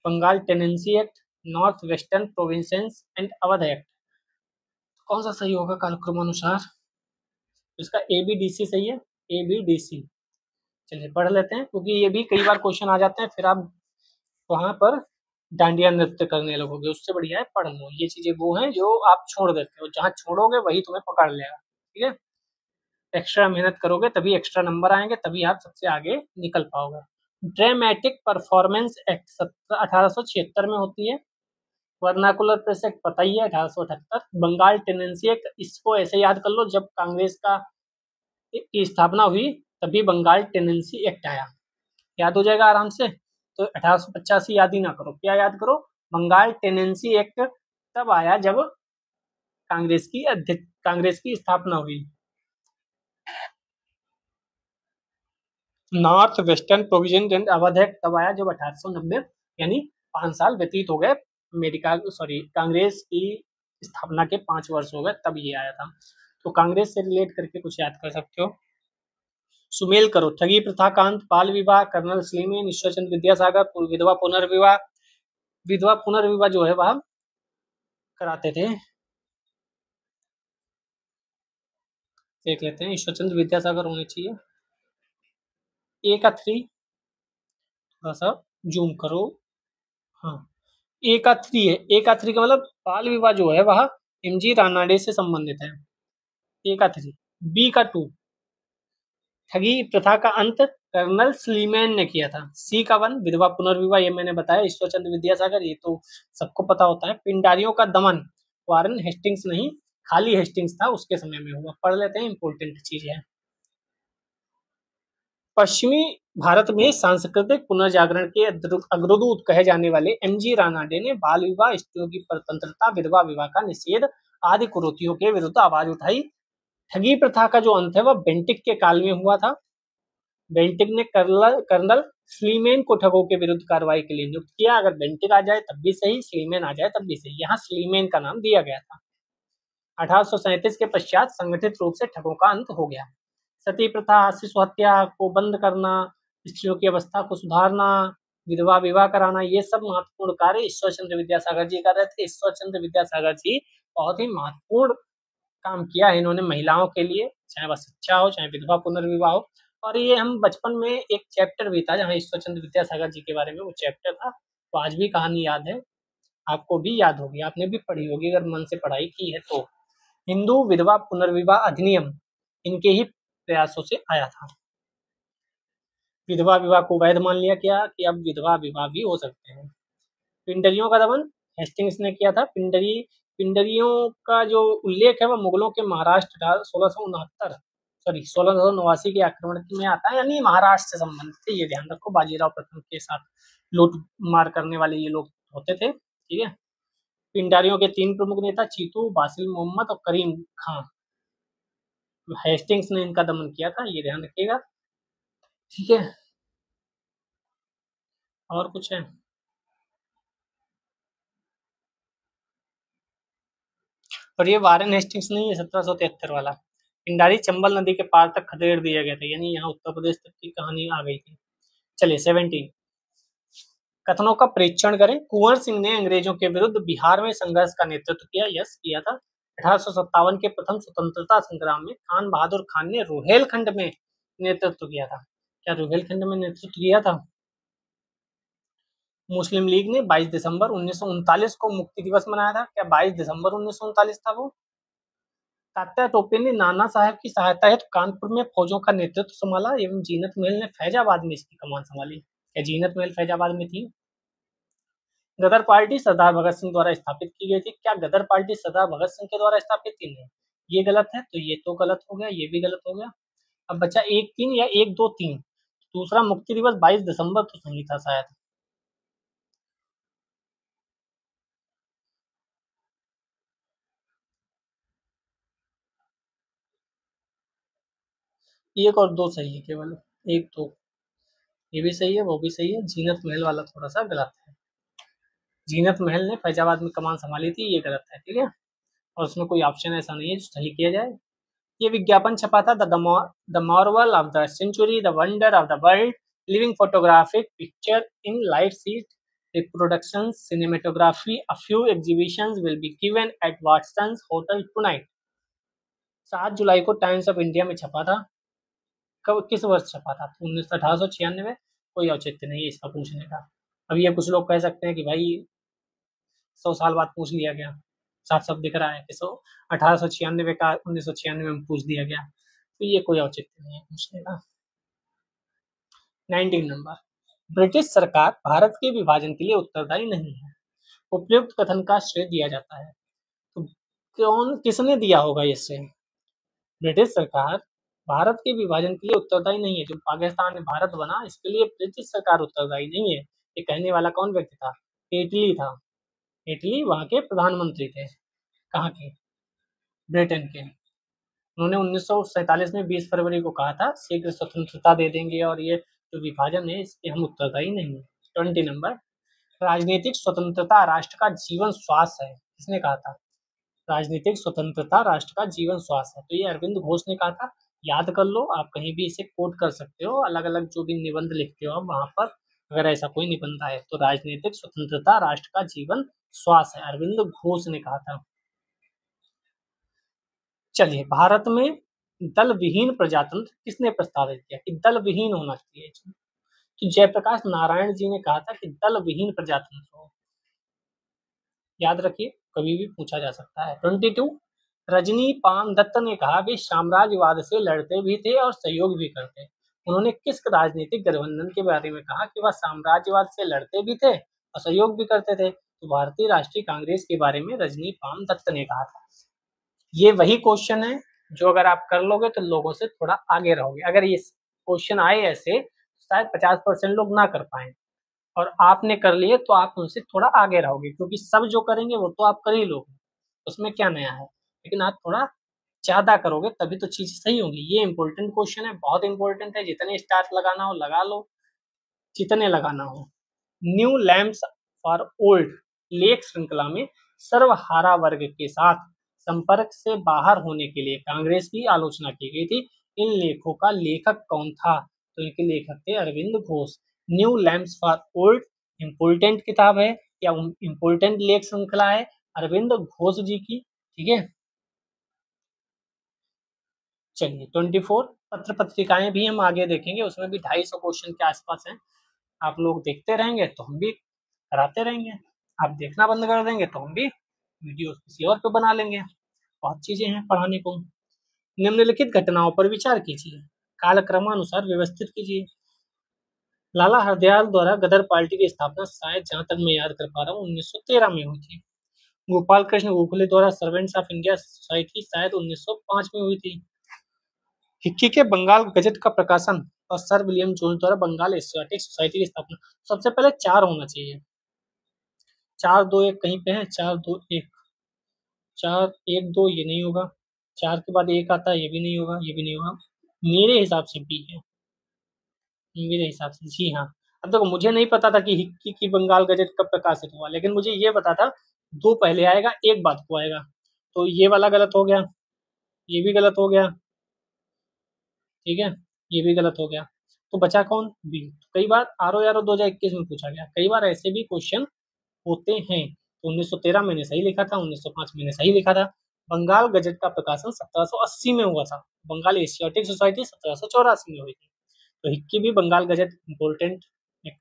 Bengal tenancy act, north western provinces and Awadh act. कौन सा सही होगा कालक्रमानुसार? इसका ए बी डी सी सही है, ए बी डी सी। चलिए पढ़ लेते हैं, क्योंकि ये भी कई बार क्वेश्चन आ जाते हैं, फिर आप वहां पर डांडिया नृत्य करने लगोगे। उससे बढ़िया है पढ़ लो। ये चीजें वो हैं जो आप छोड़ देते हो, जहां छोड़ोगे वही तुम्हें पकड़ लेगा। ठीक है, एक्स्ट्रा मेहनत करोगे तभी एक्स्ट्रा नंबर आएंगे, तभी आप सबसे आगे निकल पाओगे। ड्रामेटिक परफॉर्मेंस एक्ट 1876 में होती है। वर्नाकुलर प्रेस एक्ट पता ही है 1878। बंगाल टेनेंसी एक्ट, इसको ऐसे याद कर लो, जब कांग्रेस का की स्थापना हुई तभी बंगाल टेनेंसी एक्ट आया, याद हो जाएगा आराम से। तो 1885 याद ही ना करो, क्या याद करो? बंगाल टेनेंसी एक्ट तब आया जब कांग्रेस की स्थापना हुई। North western provision and Awadh act तब आया जब 1890, यानी 5 साल व्यतीत हो गए अमेरिका सॉरी कांग्रेस की स्थापना के 5 वर्ष हो गए, तब ये आया था। तो कांग्रेस से रिलेट करके कुछ याद कर सकते हो। सुमेल करो। ठगी प्रथा का अंत, बाल विवाह, कर्नल स्लीमेन, ईश्वरचंद्र विद्यासागर, विधवा पुनर्विवाह। विधवा पुनर्विवाह जो है वह कराते थे, देख लेते हैं। ईश्वरचंद्र विद्यासागर होने चाहिए। ए का 3, थोड़ा सा जूम करो। हाँ, ए का 3 है। ए का 3 का मतलब बाल विवाह जो है वह एमजी रानाडे से संबंधित है। ए का 3। बी का 2, ठगी प्रथा का अंत कर्नल स्लीमैन ने किया था। सी का 1, विधवा पुनर्विवाह, ये मैंने बताया, ईश्वरचंद्र विद्यासागर, ये तो सबको पता होता है। पिंडारियों का दमन, वारन हेस्टिंग्स नहीं, खाली हेस्टिंग्स था, उसके समय में हुआ। पढ़ लेते हैं, इंपॉर्टेंट चीज है। पश्चिमी भारत में सांस्कृतिक पुनर्जागरण के अग्रदूत कहे जाने वाले एमजी रानाडे ने बाल विवाह, स्त्रियों की परतंत्रता, विधवा विवाह का निषेध आदि कुरीतियों के विरुद्ध आवाज उठाई। ठगी प्रथा का जो अंत है वह बेंटिक के काल में हुआ था। बेंटिक ने कर्नल स्लीमेन को ठगों के विरुद्ध कार्रवाई के लिए नियुक्त किया। अगर बेंटिक आ जाए तब भी सही, स्लीमेन आ जाए तब भी सही, यहाँ स्लीमेन का नाम दिया गया था। 1837 के पश्चात संगठित रूप से ठगों का अंत हो गया। सती प्रथा, शिशु हत्या को बंद करना, स्त्रियों की अवस्था को सुधारना, विधवा विवाह कराना, ये सब महत्वपूर्ण कार्य ईश्वर चंद्र विद्यासागर जी कर रहे थे। ईश्वर चंद्र विद्यासागर जी बहुत ही महत्वपूर्ण काम किया है इन्होंने महिलाओं के लिए, चाहे वह शिक्षा हो, चाहे विधवा पुनर्विवाह हो। और ये हम बचपन में एक चैप्टर भी था जहाँ ईश्वर चंद्र विद्यासागर जी के बारे में वो चैप्टर था, तो आज भी कहानी याद है, आपको भी याद होगी, आपने भी पढ़ी होगी अगर मन से पढ़ाई की है तो। हिंदू विधवा पुनर्विवाह अधिनियम इनके ही प्रयासों से आया था। विधवा विवाह को वैध मान लिया गया कि अब विधवा विवाह भी हो सकते हैं। पिंडरियों का दमन हेस्टिंग्स ने किया था। पिंडरियों का जो उल्लेख है वह मुगलों के महाराष्ट्र 1669 सॉरी 1689 के आक्रमण में आता है, यानी महाराष्ट्र से संबंधित है, ये ध्यान रखो। बाजीराव प्रथम के साथ लूट मार करने वाले ये लोग होते थे। ठीक है, पिंडारियों के 3 प्रमुख नेता चीतू, बासिल मोहम्मद और करीम खां, हेस्टिंग्स ने इनका दमन किया था, ये ध्यान रखिएगा। ठीक है, और कुछ है? और ये वारेन हेस्टिंग्स नहीं है, 1773 वाला। पिंडारी चंबल नदी के पार तक खदेड़ दिया गया था, यानी यहाँ उत्तर प्रदेश तक की कहानी आ गई थी। चलिए 17, कथनों का परीक्षण करें। कुंवर सिंह ने अंग्रेजों के विरुद्ध बिहार में संघर्ष का नेतृत्व किया, यस किया था। 1857 के प्रथम स्वतंत्रता संग्राम में खान बहादुर खान ने रोहेलखंड में नेतृत्व किया था। क्या रोहेलखंड में नेतृत्व किया था? मुस्लिम लीग ने 22 दिसंबर 1939 को मुक्ति दिवस मनाया था। क्या 22 दिसंबर 1939 था वो? तात्या टोपे ने नाना साहब की सहायता हेतु कानपुर में फौजों का नेतृत्व संभाला एवं जीनत महल ने फैजाबाद में इसकी कमान संभाली। क्या जीनत महल फैजाबाद में थी? गदर पार्टी सरदार भगत सिंह द्वारा स्थापित की गई थी। क्या गदर पार्टी सरदार भगत सिंह के द्वारा स्थापित थी? नहीं, ये गलत है, तो ये तो गलत हो गया, ये भी गलत हो गया। अब बचा 1-3 या 1-2-3। दूसरा मुक्ति दिवस 22 दिसंबर तो सही था शायद। एक और दो सही है केवल, एक दो। ये भी सही है, वो भी सही है। जीनत महल वाला थोड़ा सा गलत है। जीनत महल ने फैजाबाद में कमान संभाली थी, ये गलत है, ठीक है। और उसमें कोई ऑप्शन ऐसा नहीं है जो सही किया जाए। ये विज्ञापन छपा था, the marvel of the century, the wonder of the world, living photographic picture in live seat reproduction cinematography, a few exhibitions will be given at Watson's hotel tonight. 7 जुलाई को टाइम्स ऑफ इंडिया में छपा था। कब, किस वर्ष छपा था? 1896। कोई औचित्य नहीं है इसका पूछने का। अब ये कुछ लोग कह सकते हैं कि भाई 100 साल बाद पूछ लिया गया, साफ साफ दिख रहा है कि 1896 का 1996 में पूछ दिया गया, तो ये कोई औचित्य नहीं है पूछने का। 19 नंबर, ब्रिटिश सरकार भारत के विभाजन के लिए उत्तरदायी नहीं है। उपयुक्त कथन का श्रेय दिया जाता है, तो कौन, किसने दिया होगा ये श्रेय? ब्रिटिश सरकार भारत के विभाजन के लिए उत्तरदायी नहीं है। जो पाकिस्तान में भारत बना, इसके लिए ब्रिटिश सरकार उत्तरदायी नहीं है। ये कहने वाला कौन व्यक्ति था? एटली था। एटली वहां के प्रधानमंत्री थे। कहाँ के? ब्रिटेन के। उन्होंने 1947 में 20 फरवरी को कहा था शीघ्र स्वतंत्रता दे देंगे, और ये जो विभाजन है इसके हम उत्तरदायी नहीं है। 20 नंबर, राजनीतिक स्वतंत्रता राष्ट्र का जीवन श्वास है, किसने कहा था? राजनीतिक स्वतंत्रता राष्ट्र का जीवन श्वास है, तो ये अरविंद घोष ने कहा था। याद कर लो, आप कहीं भी इसे कोट कर सकते हो, अलग अलग जो भी निबंध लिखते हो आप वहां पर, अगर ऐसा कोई निबंध आए तो राजनीतिक स्वतंत्रता राष्ट्र का जीवन श्वास है, अरविंद घोष ने कहा था। चलिए, भारत में दल विहीन प्रजातंत्र किसने प्रस्तावित किया कि दल विहीन होना चाहिए? तो जयप्रकाश नारायण जी ने कहा था कि दल विहीन प्रजातंत्र हो। याद रखिए, कभी भी पूछा जा सकता है। 22, रजनी पान दत्त ने कहा वे साम्राज्यवाद से लड़ते भी थे और सहयोग भी करते। उन्होंने किस राजनीतिक गठबंधन के बारे में कहा कि वह साम्राज्यवाद से लड़ते भी थे और सहयोग भी करते थे? तो भारतीय राष्ट्रीय कांग्रेस के बारे में रजनी पान दत्त ने कहा था। ये वही क्वेश्चन है जो अगर आप कर लोगे तो लोगों से थोड़ा आगे रहोगे। अगर ये क्वेश्चन आए ऐसे, शायद 50% लोग ना कर पाए, और आपने कर लिए तो आप उनसे थोड़ा आगे रहोगे, क्योंकि सब जो करेंगे वो तो आप कर ही लोगे, उसमें क्या नया है। लेकिन आप थोड़ा ज्यादा करोगे तभी तो चीज सही होगी। ये इंपॉर्टेंट क्वेश्चन है, बहुत इंपॉर्टेंट है। जितने स्टार लगाना हो लगा लो, जितने लगाना हो। न्यू लैम्प्स फॉर ओल्ड लेख श्रृंखला में सर्वहारा वर्ग के साथ संपर्क से बाहर होने के लिए कांग्रेस की आलोचना की गई थी। इन लेखों का लेखक कौन था? तो इनके लेखक थे Arvind Ghosh. New lamps for old important किताब है या इम्पोर्टेंट लेख श्रृंखला है अरविंद घोष जी की, ठीक है। चलिए, 24, पत्र पत्रिकाएं भी हम आगे देखेंगे, उसमें भी 250 क्वेश्चन के आसपास हैं। आप लोग देखते रहेंगे तो हम भी कराते रहेंगे, आप देखना बंद कर देंगे तो हम भी वीडियो किसी और पे बना लेंगे। बहुत चीजें हैं पढ़ाने को। निम्नलिखित घटनाओं पर विचार कीजिए, कालक्रमानुसार व्यवस्थित कीजिए। लाला हरदयाल द्वारा गदर पार्टी की स्थापना शायद, जहां तक मैं याद कर पा रहा हूँ, 1913 में हुई थी। गोपाल कृष्ण गोखले द्वारा सर्वेंट्स ऑफ इंडिया सोसाइटी शायद 1905 में हुई थी। हिक्की के बंगाल गजट का प्रकाशन और सर विलियम जोन्स द्वारा बंगाल एशियाटिक सोसाइटी की स्थापना। सबसे पहले 4 होना चाहिए। 4-2-1 कहीं पे है, 4-2-1, 4-1-2 ये नहीं होगा। 4 के बाद 1 आता है, ये भी नहीं होगा, ये भी नहीं होगा। मेरे हिसाब से बी है, मेरे हिसाब से जी हाँ। अब देखो, मुझे नहीं पता था कि हिक्की की बंगाल गजट कब प्रकाशित हुआ, लेकिन मुझे ये पता था 2 पहले आएगा, 1 बाद को आएगा। तो ये वाला गलत हो गया, ये भी गलत हो गया, ठीक है, ये भी गलत हो गया। तो बचा कौन? बी। कई बार आर ओ आर 2021 में पूछा गया, कई बार ऐसे भी क्वेश्चन होते हैं। तो 1913 मैंने सही लिखा था, 1905 मैंने सही लिखा था। बंगाल गजट का प्रकाशन 1780 में हुआ था। बंगाल एशियाटिक सोसाइटी 1784 में हुई थी। तो हिक्की भी बंगाल गजट इम्पोर्टेंट एक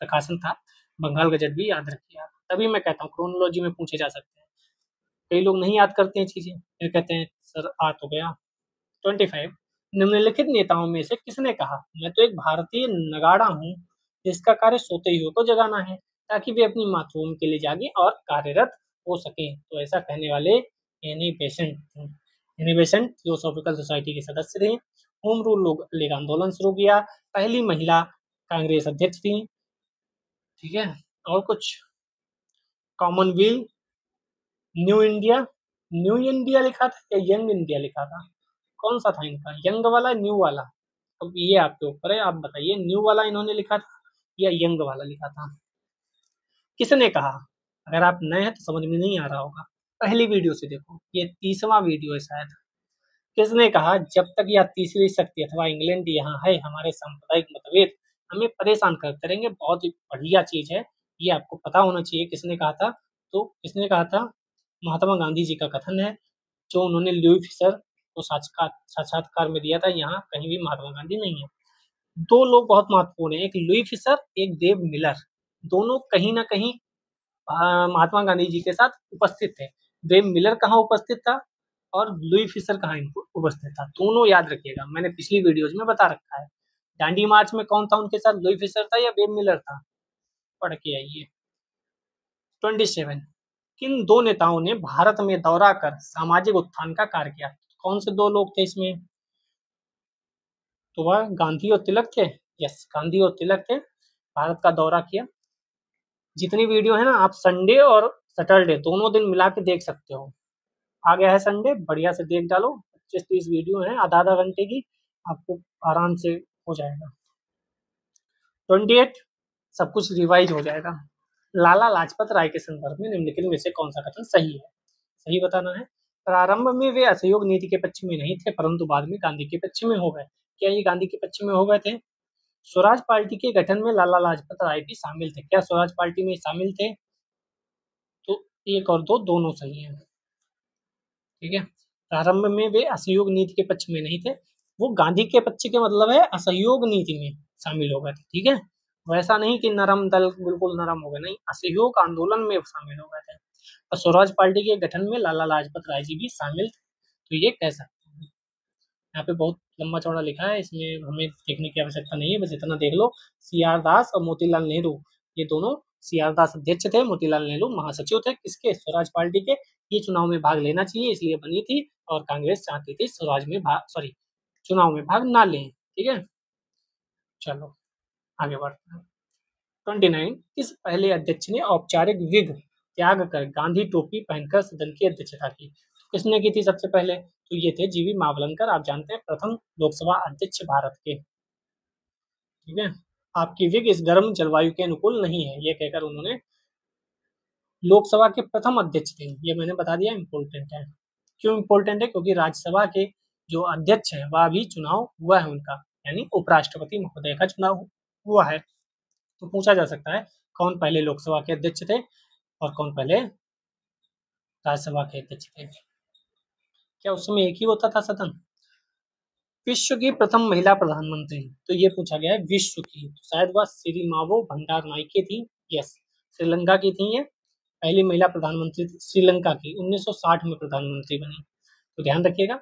प्रकाशन था। बंगाल गजट भी याद रखिए आप, तभी मैं कहता हूँ क्रोनोलॉजी में पूछे जा सकते हैं। कई लोग नहीं याद करते हैं चीजें, फिर कहते हैं सर आ तो गया। 25, निम्नलिखित नेताओं में से किसने कहा मैं तो एक भारतीय नगाड़ा हूँ जिसका कार्य सोते हुए को जगाना है? ताकि वे अपनी मातृभूमि के लिए जागे और कार्यरत हो सकें। तो ऐसा कहने वाले एनी बेसेंट थे। एनी बेसेंट थियोसॉफिकल सोसाइटी के सदस्य थे। होम रूल लीग आंदोलन शुरू किया। पहली महिला कांग्रेस अध्यक्ष थी। ठीक है, और कुछ कॉमनवेल्थ, न्यू इंडिया लिखा था या यंग इंडिया लिखा था? कौन सा था इनका, यंग वाला न्यू वाला? अब ये आपके ऊपर है, आप बताइए न्यू वाला इन्होंने लिखा था या यंग वाला लिखा था? किसने कहा? अगर आप नए हैं तो समझ में नहीं आ रहा होगा, पहली वीडियो से देखो, ये 30वां वीडियो है शायद। किसने कहा जब तक यह तीसरी शक्ति अथवा इंग्लैंड यहाँ है हमारे सांप्रदायिक मतभेद हमें परेशान करते रहेंगे। बहुत ही बढ़िया चीज है, ये आपको पता होना चाहिए किसने कहा था। तो किसने कहा था? महात्मा गांधी जी का कथन है, जो उन्होंने लुई फिशर को साक्षात्कार में दिया था। यहाँ कहीं भी महात्मा गांधी नहीं है। दो लोग बहुत महत्वपूर्ण है, एक लुई फिशर, एक डेव मिलर। दोनों कहीं ना कहीं महात्मा गांधी जी के साथ उपस्थित थे। डेव मिलर कहाँ उपस्थित था और लुई फिशर कहाँ उपस्थित था, दोनों याद रखिएगा, मैंने पिछली वीडियोज में बता रखा है। दांडी मार्च में कौन था उनके साथ, लुई फिशर था या डेव मिलर था? पढ़ के आइए। 27 किन दो नेताओं ने भारत में दौरा कर सामाजिक उत्थान का कार्य किया? कौन से दो लोग थे इसमें? तो वह गांधी और तिलक थे। यस, गांधी और तिलक थे, भारत का दौरा किया। जितनी वीडियो है ना, आप संडे और सैटरडे दोनों दिन मिला के देख सकते हो। आ गया है संडे, बढ़िया से देख डालो, 25-30 वीडियो है, आधा आधा घंटे की, आपको आराम से हो जाएगा। 28 सब कुछ रिवाइज हो जाएगा। लाला लाजपत राय के संदर्भ में निम्नलिखित में से कौन सा कथन सही है? सही बताना है। प्रारंभ में वे असहयोग नीति के पक्ष में नहीं थे, परंतु बाद में गांधी के पक्ष में हो गए। क्या ये गांधी के पक्ष में हो गए थे? स्वराज पार्टी के गठन में लाला लाजपत राय भी शामिल थे। क्या स्वराज पार्टी में शामिल थे? तो एक और दो दोनों सही है। ठीक है, प्रारंभ में वे असहयोग नीति के पक्ष में नहीं थे, वो गांधी के पक्ष के मतलब है असहयोग नीति में शामिल हो गए थे। ठीक है, वैसा नहीं कि नरम दल बिल्कुल नरम हो गए, नहीं, असहयोग आंदोलन में शामिल हो गए थे। और स्वराज पार्टी के गठन में लाला लाजपत राय जी भी शामिल थे। तो ये कह सकते हैं। यहाँ पे बहुत लंबा चौड़ा लिखा है, इसमें हमें देखने की आवश्यकता नहीं है, बस इतना देख लो। CR दास और मोतीलाल नेहरू, ये दोनों, CR दास अध्यक्ष थे, मोतीलाल नेहरू महासचिव थे, किसके? स्वराज पार्टी के। ये चुनाव में भाग लेना चाहिए इसलिए बनी थी, और कांग्रेस चाहती थी स्वराज में भाग, सॉरी, चुनाव में भाग ना लें। ठीक है, चलो आगे बढ़ते हैं। 29 किस पहले अध्यक्ष ने औपचारिक विग त्याग कर गांधी टोपी पहनकर सदन की अध्यक्षता की? तो किसने की थी सबसे पहले? तो ये थे जीवी मावलंकर, आप जानते हैं प्रथम लोकसभा अध्यक्ष भारत के। ठीक है, आपकी विग इस गर्म जलवायु के अनुकूल नहीं है, ये कहकर उन्होंने लोकसभा के प्रथम अध्यक्ष थे। ये मैंने बता दिया, इंपोर्टेंट है। क्यों इंपोर्टेंट है? क्योंकि राज्यसभा के जो अध्यक्ष है वह भी चुनाव हुआ है उनका, यानी उपराष्ट्रपति महोदय का चुनाव हुआ है। तो पूछा जा सकता है कौन पहले लोकसभा के अध्यक्ष थे और कौन पहले राज्यसभा के अध्यक्ष थे। क्या उस समय एक ही होता था सदन? विश्व की प्रथम महिला प्रधानमंत्री, तो ये पूछा गया है विश्व की, तो शायद वह सिरिमावो भंडारनायके थी। यस, श्रीलंका की थी ये, पहली महिला प्रधानमंत्री थी श्रीलंका की, 1960 में प्रधानमंत्री बनी। तो ध्यान रखिएगा,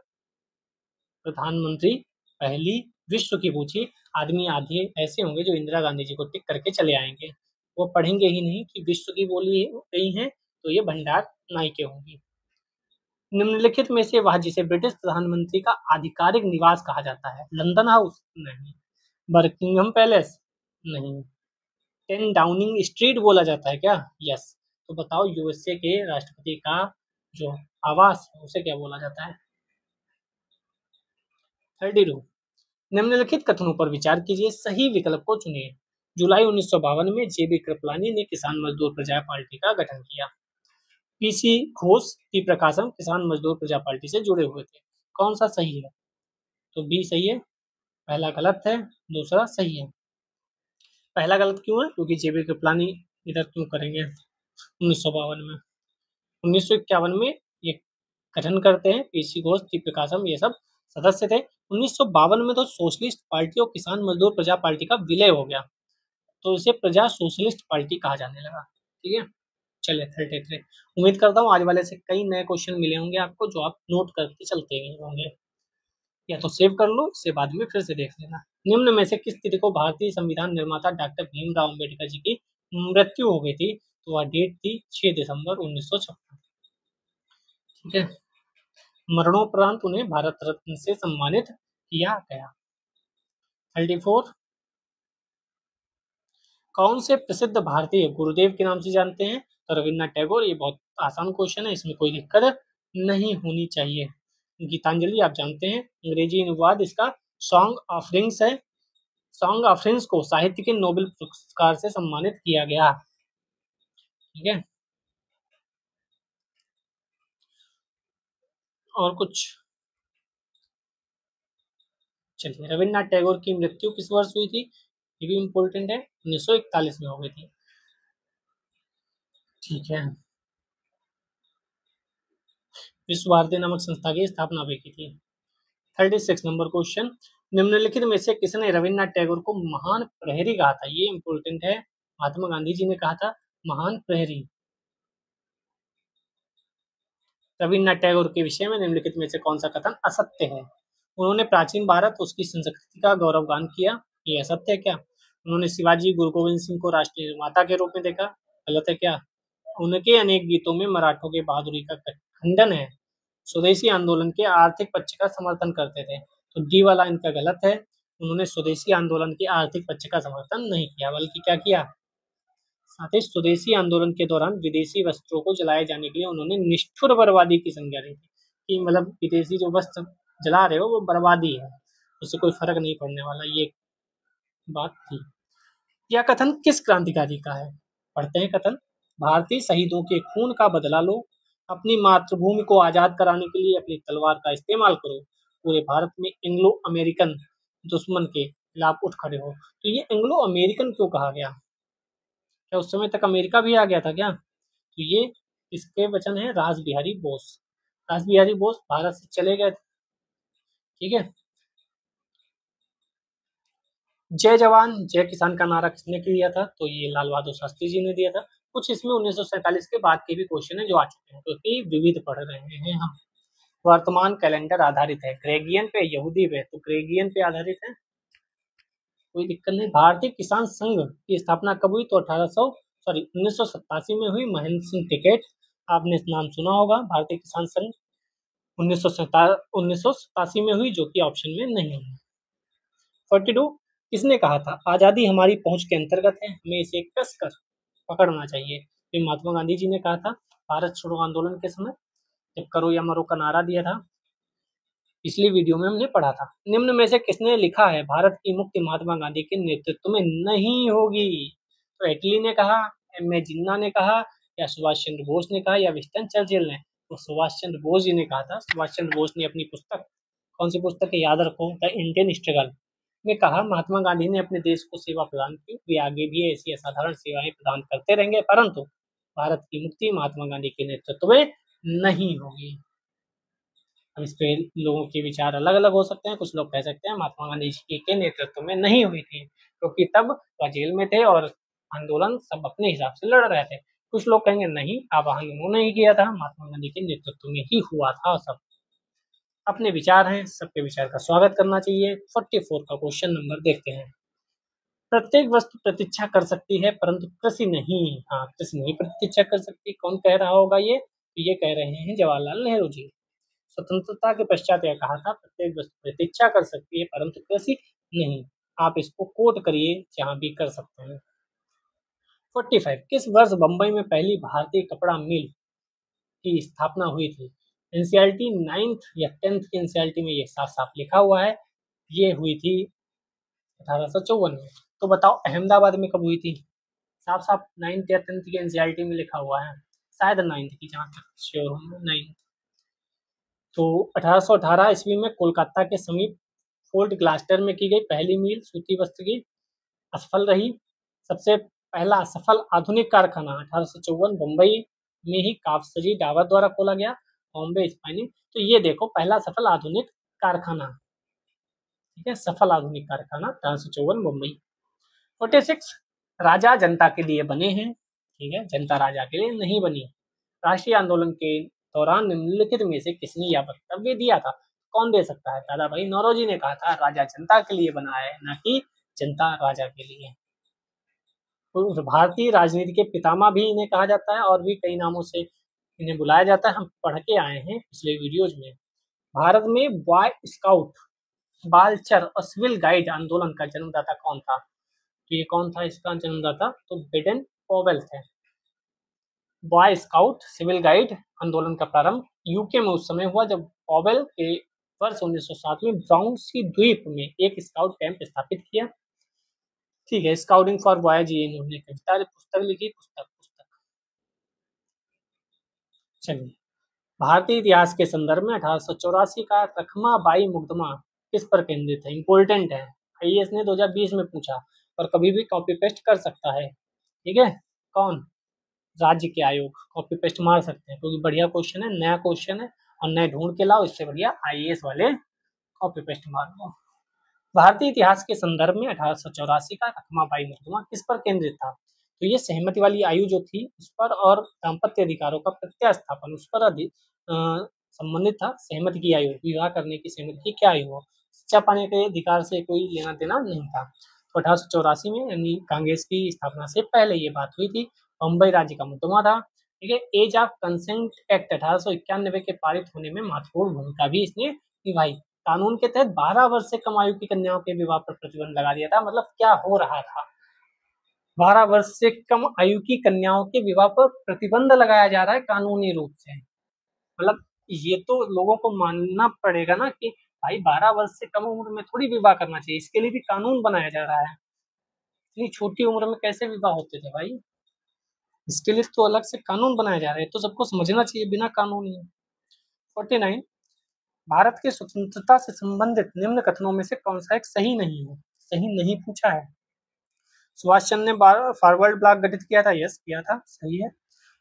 प्रधानमंत्री पहली विश्व की पूछी। आदमी आधे ऐसे होंगे जो इंदिरा गांधी जी को टिक करके चले आएंगे, वो पढ़ेंगे ही नहीं कि विश्व की बोली गई है, तो ये भंडार नायके होंगी। निम्नलिखित में से वह जिसे ब्रिटिश प्रधानमंत्री का आधिकारिक निवास कहा जाता है? London house? नहीं। Buckingham palace? नहीं। 10 डाउनिंग स्ट्रीट बोला जाता है क्या? यस। तो बताओ USA के राष्ट्रपति का जो आवास है उसे क्या बोला जाता है? 32 निम्नलिखित कथनों पर विचार कीजिए, सही विकल्प को चुनिए। जुलाई 1952 में JB कृपलानी ने किसान मजदूर प्रजा पार्टी का गठन किया। PC घोष की प्रकाशम किसान मजदूर प्रजा पार्टी से जुड़े हुए थे। कौन सा सही है? तो B सही है, पहला गलत है, दूसरा सही है। पहला गलत क्यों है? क्योंकि JB कृपलानी इधर क्यों करेंगे 1952 में? 1951 में ये गठन करते हैं, PC घोष, टी प्रकाशम, ये सब सदस्य थे। 1952 में तो सोशलिस्ट पार्टी और किसान मजदूर प्रजा पार्टी का विलय हो गया, तो इसे प्रजा सोशलिस्ट पार्टी कहा जाने लगा। ठीक है, चलिए 33। उम्मीद करता हूँ आज वाले से कई नए क्वेश्चन मिले होंगे आपको, जो आप नोट करके चलते गए होंगे, या तो सेव कर लो, इसे बाद में फिर से देख लेना। निम्न में से किस तिथि को भारतीय संविधान निर्माता डॉक्टर भीमराव अम्बेडकर जी की मृत्यु हो गई थी, तो वह डेट थी 6 दिसंबर 1956। ठीक है। मरणोपरांत उन्हें भारत रत्न से सम्मानित किया गया। 34, कौन से प्रसिद्ध भारतीय गुरुदेव के नाम से जानते हैं? तो रविन्द्रनाथ टैगोर। ये बहुत आसान क्वेश्चन है, इसमें कोई दिक्कत नहीं होनी चाहिए। गीतांजलि आप जानते हैं, अंग्रेजी अनुवाद इसका सॉन्ग ऑफ रिंग्स है। सॉन्ग ऑफ रिंग्स को साहित्य के नोबेल पुरस्कार से सम्मानित किया गया। ठीक है। और कुछ? चलिए, रविन्द्रनाथ टैगोर की मृत्यु किस वर्ष हुई थी? ये भी इम्पोर्टेंट है, 1941 में हो गई थी। ठीक है। विश्व भारती नामक संस्था की स्थापना भी की थी। 36 नंबर क्वेश्चन, निम्नलिखित में से किसने रविन्द्रनाथ टैगोर को महान प्रहरी कहा था? ये इंपॉर्टेंट है। महात्मा गांधी जी ने कहा था महान प्रहरी। रविन्द्रनाथ टैगोर के विषय में निम्नलिखित में से कौन सा कथन असत्य है? उन्होंने प्राचीन भारत उसकी संस्कृति का गौरवगान किया, ये असत्य है क्या? उन्होंने शिवाजी गुरु गोविंद सिंह को राष्ट्रीय निर्माता के रूप में देखा, गलत है क्या? उनके अनेक गीतों में मराठों के बहादुरी का खंडन है। स्वदेशी आंदोलन के आर्थिक पक्ष का समर्थन करते थे, तो डी वाला इनका गलत है। उन्होंने स्वदेशी आंदोलन के आर्थिक पक्ष का समर्थन नहीं किया, बल्कि क्या किया? साथ ही स्वदेशी आंदोलन के दौरान विदेशी वस्त्रों को जलाए जाने के लिए उन्होंने निष्ठुर बर्बादी की संज्ञा ली थी, कि मतलब विदेशी जो वस्त्र जला रहे हो वो बर्बादी है, उससे कोई फर्क नहीं पड़ने वाला, ये बात थी। यह कथन किस क्रांतिकारी का है? पढ़ते हैं कथन। भारतीय शहीदों के खून का बदला लो, अपनी मातृभूमि को आजाद कराने के लिए अपनी तलवार का इस्तेमाल करो, पूरे भारत में एंग्लो अमेरिकन दुश्मन के खिलाफ उठ खड़े हो। तो ये एंग्लो अमेरिकन क्यों कहा गया? क्या उस समय तक अमेरिका भी आ गया था क्या? तो ये इसके वचन है रास बिहारी बोस। रास बिहारी बोस भारत से चले गए थे। ठीक है। जय जवान जय किसान का नारा किसने दिया था? तो ये लाल बहादुर शास्त्री जी ने दिया था। कुछ इसमें 1947 के बाद के भी क्वेश्चन है जो आ चुके हैं, क्योंकि विविध पढ़ रहे हैं हम। वर्तमान कैलेंडर आधारित है ग्रेगियन पे, यहूदी पे, तो ग्रेगियन पे आधारित है, कोई दिक्कत नहीं। भारतीय किसान संघ की स्थापना कब हुई? तो 1987 में हुई। महेंद्र सिंह टिकैत, आपने नाम सुना होगा। भारतीय किसान संघ 1987 में हुई, जो कि ऑप्शन में नहीं है। 42, किसने कहा था आजादी हमारी पहुंच के अंतर्गत है, हमें इसे कसकर पकड़ना चाहिए? ये महात्मा गांधी जी ने कहा था भारत छोड़ो आंदोलन के समय, जब करो या मरो का नारा दिया था। पिछली वीडियो में हमने पढ़ा था। निम्न में से किसने लिखा है भारत की मुक्ति महात्मा गांधी के नेतृत्व में नहीं होगी? तो एटली ने कहा, एम ए जिन्ना ने कहा, या सुभाष चंद्र बोस ने कहा, या विंस्टन चर्चिल ने? तो सुभाष चंद्र बोस जी ने कहा था। सुभाष चंद्र बोस ने अपनी पुस्तक, कौन सी पुस्तक है याद रखो, द इंडियन स्ट्रगल में कहा महात्मा गांधी ने अपने देश को सेवा प्रदान की, वे आगे भी ऐसी असाधारण सेवाएं प्रदान करते रहेंगे, परंतु भारत की मुक्ति महात्मा गांधी के नेतृत्व में नहीं होगी। अब इस पे लोगों के विचार अलग अलग हो सकते हैं। कुछ लोग कह सकते हैं महात्मा गांधी जी के नेतृत्व में नहीं हुई थी, क्योंकि तब वह जेल में थे और आंदोलन सब अपने हिसाब से लड़ रहे थे। कुछ लोग कहेंगे नहीं, आह्वान उन्होंने ही किया था, महात्मा गांधी के नेतृत्व में ही हुआ था। सब अपने विचार हैं, सबके विचार का स्वागत करना चाहिए। 44 का क्वेश्चन नंबर देखते हैं। प्रत्येक वस्तु प्रतीक्षा कर सकती है परंतु कृषि नहीं। हाँ, कृषि नहीं प्रतीक्षा कर सकती। कौन कह रहा होगा ये? तो ये कह रहे हैं जवाहरलाल नेहरू जी। स्वतंत्रता के पश्चात यह कहा था प्रत्येक वस्तु प्रतीक्षा कर सकती है परंतु कृषि नहीं। आप इसको कोट करिए जहां भी कर सकते हैं। 45, किस वर्ष बंबई में पहली भारतीय कपड़ा मिल की स्थापना हुई थी? एनसीईआरटी 9th या 10th की एनसीईआरटी में ये साफ साफ लिखा हुआ है, ये हुई थी 1854 में। तो बताओ अहमदाबाद में कब हुई थी? साफ साफ 9th या 10th की एनसीईआरटी में लिखा हुआ है, शायद 9th की, जहां तक श्योर हूँ 9th। तो 1818 ईस्वी में कोलकाता के समीप फोर्ट ग्लास्टर में की गई पहली मील सूती वस्त्र की असफल रही। सबसे पहला सफल आधुनिक कारखाना 1854 बम्बई में ही काफसजी डावर द्वारा खोला गया, बॉम्बे स्पाइनिंग। तो ये देखो पहला सफल आधुनिक कारखाना, ठीक है, सफल आधुनिक कारखाना 1854 मुंबई। 46, राजा जनता के लिए बने हैं, ठीक है, जनता राजा के लिए नहीं बनी। राष्ट्रीय आंदोलन के दौरान निम्नलिखित में से किसने यह वक्तव्य दिया था? कौन दे सकता है? दादा भाई नौरोजी ने कहा था राजा जनता के लिए बना है, ना कि जनता राजा के लिए। भारतीय राजनीति के पितामह भी इन्हें कहा जाता है और भी कई नामों से इन्हें बुलाया जाता है। हम पढ़ के आए हैं पिछले वीडियोज में। भारत में बॉय स्काउट, बालचर और सिविल गाइड आंदोलन का जन्मदाता कौन था? तो ये कौन था इसका जन्मदाता? तो बेडन पॉवेल थे। बॉय स्काउट सिविल गाइड आंदोलन का प्रारंभ यूके में उस समय हुआ जब पॉवेल के वर्ष 1907 में ब्राउनसी द्वीप में एक स्काउट कैंप स्थापित किया। ठीक है, स्काउटिंग फॉर बॉयज ये इन्होंने कविता पुस्तक लिखी। पुस्तक चलिए, भारतीय इतिहास के संदर्भ में 1884 का रखमाबाई मुकदमा किस पर केंद्रित है? इंपॉर्टेंट है, आईएएस ने 2020 में पूछा और कभी भी कॉपी पेस्ट कर सकता है। ठीक है, कौन? राज्य के आयोग। कॉपी पेस्ट मार सकते हैं क्योंकि बढ़िया क्वेश्चन है, नया क्वेश्चन है और नए ढूंढ के लाओ। इससे बढ़िया आईएएस वाले कॉपी पेस्ट मार लो। भारतीय इतिहास के संदर्भ में 1884 का रखमाबाई मुकदमा किस पर केंद्रित था? तो ये सहमति वाली आयु जो थी उस पर और दाम्पत्य अधिकारों का प्रत्यास्थापन उस पर अधिक संबंधित था। सहमति की आयु, विवाह करने की सहमति की क्या आयु हो, शिक्षा पाने के अधिकार से कोई लेना देना नहीं था। तो 1884 में यानी कांग्रेस की स्थापना से पहले ये बात हुई थी। बम्बई राज्य का मुकदमा था। ठीक है, एज ऑफ कंसेंट एक्ट 1891 के पारित होने में महत्वपूर्ण भूमिका भी इसने निभाई। कानून के तहत 12 वर्ष से कम आयु की कन्याओं के विवाह पर प्रतिबंध लगा दिया था। मतलब क्या हो रहा था? 12 वर्ष से कम आयु की कन्याओं के विवाह पर प्रतिबंध लगाया जा रहा है कानूनी रूप से। मतलब ये तो लोगों को मानना पड़ेगा ना कि भाई 12 वर्ष से कम उम्र में थोड़ी विवाह करना चाहिए, इसके लिए भी कानून बनाया जा रहा है। इतनी छोटी उम्र में कैसे विवाह होते थे भाई? इसके लिए तो अलग से कानून बनाया जा रहा है, तो सबको समझना चाहिए, बिना कानून ही। 49, भारत की स्वतंत्रता से संबंधित निम्न कथनों में से कौन सा एक सही नहीं है? सही नहीं पूछा है। सुभाष चंद्र ने फॉरवर्ड ब्लॉक गठित किया था, यस किया था, सही है।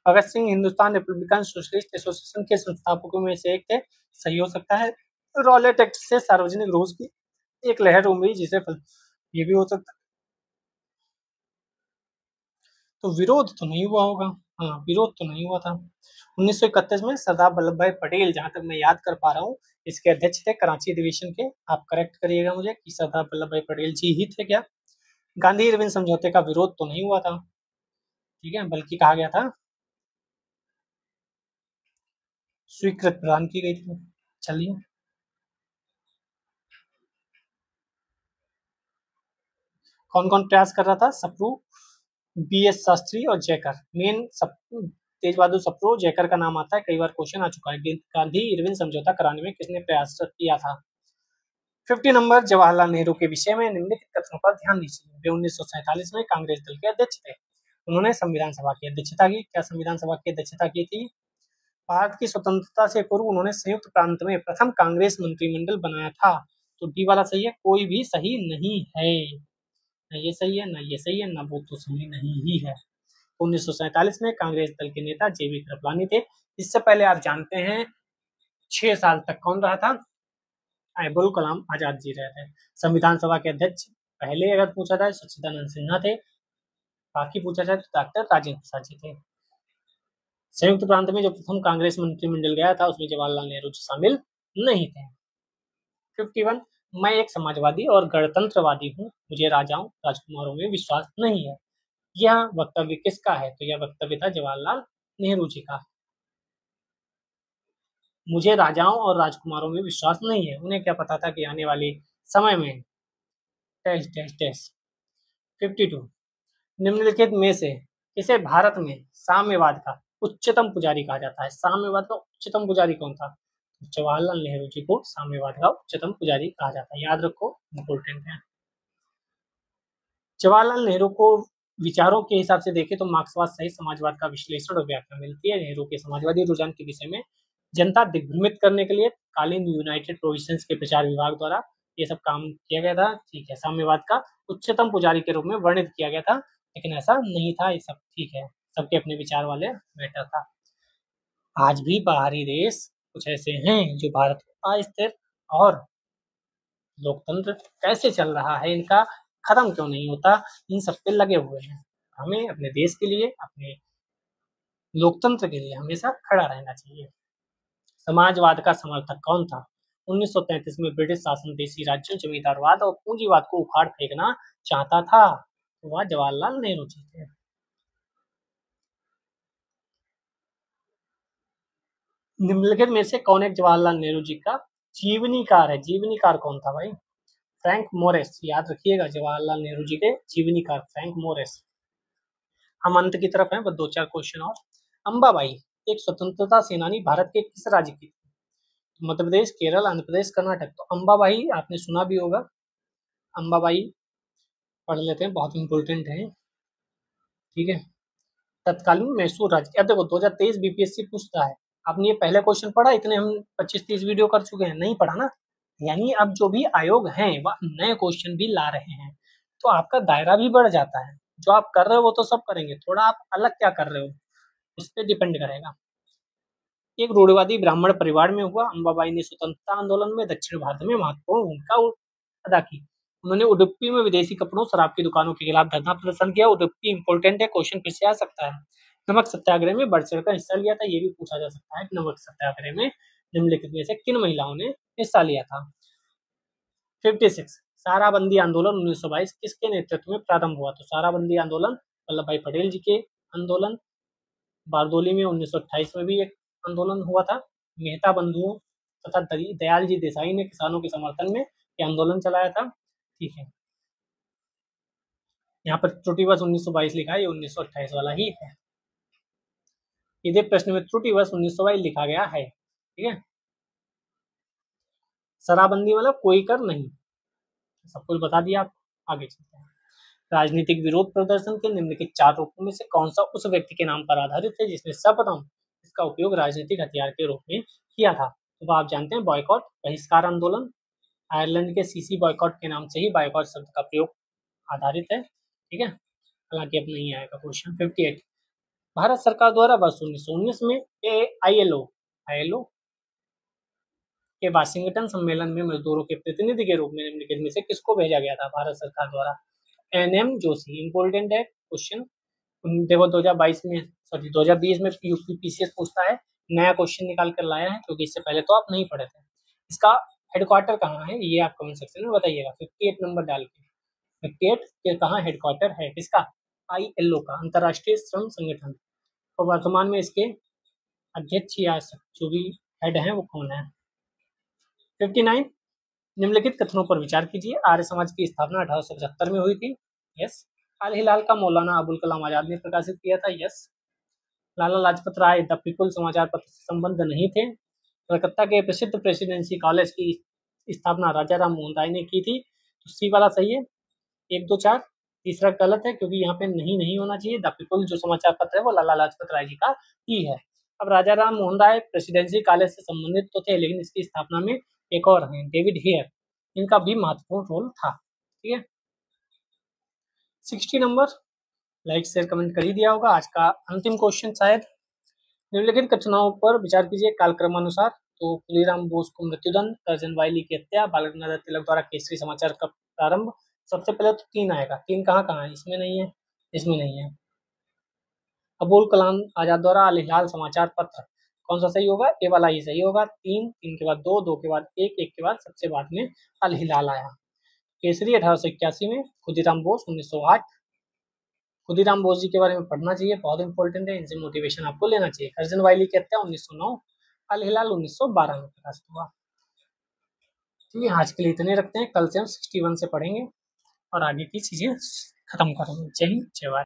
Bhagat Singh Hindustan republican socialist association के संस्थापकों में से एक थे, सही हो सकता है। रॉलेट एक्ट से सार्वजनिक रोष की एक लहर उमड़ी जिसे ये भी हो सकता है। तो विरोध तो नहीं हुआ होगा। हाँ, विरोध तो नहीं हुआ था। 1931 में सरदार वल्लभ भाई पटेल, जहां तक मैं याद कर पा रहा हूँ, इसके अध्यक्ष थे कराची अधिवेशन के। आप करेक्ट करिएगा मुझे कि सरदार वल्लभ भाई पटेल जी ही थे क्या? गांधी इरविन समझौते का विरोध तो नहीं हुआ था, ठीक है, बल्कि कहा गया था स्वीकृत प्रदान की गई थी। चलिए, कौन कौन प्रयास कर रहा था? सप्रू, बीएस शास्त्री और जयकर। मेन तेज बहादुर सप्रू, जयकर का नाम आता है, कई बार क्वेश्चन आ चुका है। गांधी इरविन समझौता कराने में किसने प्रयास किया था? 50 नंबर, जवाहरलाल नेहरू के विषय में निम्नलिखित कथनों पर ध्यान दीजिए। वे 1947 में कांग्रेस दल के अध्यक्ष थे। उन्होंने संविधान सभा की अध्यक्षता की। क्या संविधान सभा की अध्यक्षता की थी? भारत की स्वतंत्रता से पूर्व उन्होंने संयुक्त प्रांत में प्रथम कांग्रेस मंत्रिमंडल बनाया था। तो डी वाला सही है, कोई भी सही नहीं है। ना ये सही है, ना ये सही है, ना वो तो सही नहीं ही है। 1947 में कांग्रेस दल के नेता जेबी कृपलानी थे। इससे पहले आप जानते हैं 6 साल तक कौन रहा था? अबुल कलाम आजाद जी रहे थे। संविधान सभा के अध्यक्ष पहले अगर पूछा जाए सच्चिदानंद सिन्हा थे, बाकी पूछा जाए तो डॉक्टर राजेंद्र प्रसाद जी थे। संयुक्त प्रांत में जो प्रथम कांग्रेस मंत्रिमंडल गया था उसमें जवाहरलाल नेहरू जी शामिल नहीं थे। 51, मैं एक समाजवादी और गणतंत्रवादी हूँ, मुझे राजाओं राजकुमारों में विश्वास नहीं है। यह वक्तव्य किसका है? तो यह वक्तव्य था जवाहरलाल नेहरू जी का। मुझे राजाओं और राजकुमारों में विश्वास नहीं है, उन्हें क्या पता था कि आने वाले समय में टेस्ट टेस्ट टेस्ट। 52, निम्नलिखित में से किसे भारत में साम्यवाद का उच्चतम पुजारी कहा जाता है? साम्यवाद का उच्चतम पुजारी कौन था? जवाहरलाल नेहरू जी को साम्यवाद का उच्चतम पुजारी कहा जाता है, याद रखो, इंपोर्टेंट है। जवाहरलाल नेहरू को विचारों के हिसाब से देखें तो मार्क्सवाद सहित समाजवाद का विश्लेषण और व्याख्या मिलती है। नेहरू के समाजवादी रुझान के विषय में जनता दिग्भ्रमित करने के लिए कालीन यूनाइटेड प्रोविजंस के प्रचार विभाग द्वारा ये सब काम किया गया था। ठीक है, साम्यवाद का उच्चतम पुजारी के रूप में वर्णित किया गया था, लेकिन ऐसा नहीं था। ये सब ठीक है, सबके अपने विचार वाले मैटर था। आज भी बाहरी देश कुछ ऐसे हैं जो भारत को अस्थिर और लोकतंत्र कैसे चल रहा है, इनका खत्म क्यों नहीं होता, इन सब पे लगे हुए हैं। हमें अपने देश के लिए, अपने लोकतंत्र के लिए हमेशा खड़ा रहना चाहिए। समाजवाद का समर्थक कौन था? 1933 में ब्रिटिश शासन देशी राज्यों, जमींदारवाद और पूंजीवाद को उखाड़ फेंकना चाहता था। वह जवाहरलाल नेहरू जी थे। निम्नलिखित में से कौन एक जवाहरलाल नेहरू जी का जीवनीकार है? जीवनीकार कौन था भाई? फ्रैंक मोरेस, याद रखिएगा, जवाहरलाल नेहरू जी के जीवनीकार फ्रैंक मोरेस। हम अंत की तरफ हैं, बस 2-4 क्वेश्चन और। अंबाबाई एक स्वतंत्रता सेनानी भारत के किस राज्य की थी? मध्य प्रदेश, केरल, आंध्र प्रदेश, कर्नाटक। तो अंबाबाई आपने सुना भी होगा। अंबाबाई पढ़ लेते हैं, बहुत इंपॉर्टेंट है। ठीक है, तत्कालीन मैसूर राज्य। अब देखो 2023 बीपीएससी पूछता है, आपने ये पहले क्वेश्चन पढ़ा? इतने हम 25-30 वीडियो कर चुके हैं, नहीं पढ़ा ना? यानी अब जो भी आयोग हैं वह नए क्वेश्चन भी ला रहे हैं, तो आपका दायरा भी बढ़ जाता है। जो आप कर रहे हो वो तो सब करेंगे, थोड़ा आप अलग क्या कर रहे हो उस पर डिपेंड करेगा। एक रूढ़िवादी ब्राह्मण परिवार में हुआ। अंबाबाई ने स्वतंत्रता आंदोलन में दक्षिण भारत में महत्वपूर्ण भूमिका अदा की। उन्होंने उडुपी में विदेशी कपड़ों, शराब की दुकानों के खिलाफ धरना प्रदर्शन किया। उडुपी इंपॉर्टेंट है, क्वेश्चन फिर से आ सकता है। नमक सत्याग्रह में बढ़ चढ़कर हिस्सा लिया था, ये भी पूछा जा सकता है। नमक सत्याग्रह में निम्नलिखित में से किन महिलाओं ने हिस्सा लिया था? 56 साराबंदी आंदोलन 1922 किसके नेतृत्व में प्रारंभ हुआ? तो साराबंदी आंदोलन वल्लभ भाई पटेल जी के आंदोलन। बारदोली में 1928 में भी एक आंदोलन हुआ था। मेहता बंधुओं तथा दयाल जी देसाई ने किसानों के समर्थन में ये आंदोलन चलाया था। ठीक है, यहाँ पर त्रुटिवश 1922 लिखा है, ये 1928 वाला ही है। सीधे प्रश्न में त्रुटिवश 1922 लिखा गया है। ठीक है, शराबबंदी मतलब कोई कर नहीं, सब कुछ बता दिया आपको। आगे चलते हैं। राजनीतिक विरोध प्रदर्शन के निम्नलिखित 4 रूपों में से कौन सा उस व्यक्ति के नाम पर आधारित है जिसने सर्वप्रथम इसका उपयोग राजनीतिक हथियार के रूप में किया था? तो आप जानते हैं बॉयकॉट, बहिष्कार आंदोलन। आयरलैंड के सीसी बॉयकॉट के नाम से ही बॉयकॉट शब्द का प्रयोग आधारित है। ठीक है, हालांकि अब नहीं आएगा क्वेश्चन। 58 भारत सरकार द्वारा वर्ष 1919 में आईएलओ के वाशिंगटन सम्मेलन में मजदूरों के प्रतिनिधि के रूप में निम्नलिखित में से किसको भेजा गया था भारत सरकार द्वारा? एनएम जोशी। इंपॉर्टेंट है क्वेश्चन। देखो 2022 में, सॉरी 2020 में यूपी पीसीएस पूछता है, नया क्वेश्चन निकाल कर लाया है क्योंकि इससे पहले तो आप नहीं पढ़े थे। इसका हेडक्वार्टर कहाँ है ये आप कमेंट सेक्शन में बताइएगा, 58 नंबर डाल के। 58 के कहाँ हेडक्वार्टर है किसका? आईएलओ का, अंतर्राष्ट्रीय श्रम संगठन। और वर्तमान में इसके अध्यक्ष या जो भी हेड है वो कौन है? 59 निम्नलिखित कथनों पर विचार कीजिए। आर्य समाज की स्थापना 1875 में हुई थी। यस। अल हिलाल का मौलाना अबुल कलाम आजाद ने प्रकाशित किया था। Yes. Lala Lajpat Rai the people समाचार पत्र से संबंध नहीं थे। कलकत्ता के प्रसिद्ध प्रेसिडेंसी कॉलेज की स्थापना राजा राम मोहन राय ने की थी। तो सी वाला सही है। 1, 2, 4। तीसरा गलत है क्योंकि यहाँ पे नहीं नहीं होना चाहिए। द पीपुल जो समाचार पत्र है वो लाला लाजपत राय जी का ही है। अब राजा राम मोहन राय प्रेसिडेंसी कॉलेज से संबंधित तो थे, लेकिन इसकी स्थापना में एक और हैं डेविड हेयर, इनका भी महत्वपूर्ण रोल था। ठीक है, 60 नंबर लाइक शेयर कमेंट कर ही दिया होगा। आज का अंतिम क्वेश्चन शायद। निम्नलिखित घटनाओं पर विचार कीजिए कालक्रमानुसार। तो खुलीराम बोस को मृत्युदंड, कर्जन वाइली की हत्या, बाल गंगाधर तिलक द्वारा केसरी समाचार का प्रारंभ। सबसे पहले तो 3 आएगा। 3 कहाँ कहाँ है? इसमें नहीं है, इसमें नहीं है। अबुल कलाम आजाद द्वारा अल हिलाल समाचार पत्र, कौन सा सही होगा? ए वाला ही सही होगा। 3, 3 के बाद 2, 2 के बाद 1, 1 के बाद सबसे बाद में अल हिलाल आया। केसरी 1881 में। खुदीराम बोस 1908। खुदीराम बोस जी के बारे में पढ़ना चाहिए, बहुत इंपॉर्टेंट है, इनसे मोटिवेशन आपको लेना चाहिए। कर्जन वाइली की हत्या 1909। अल हिलाल 1912 में प्रकाशित हुआ। ठीक है, आज के लिए इतने रखते हैं। कल से हम 61 से पढ़ेंगे और आगे की चीजें खत्म करेंगे। जय हिंद, जय भारत।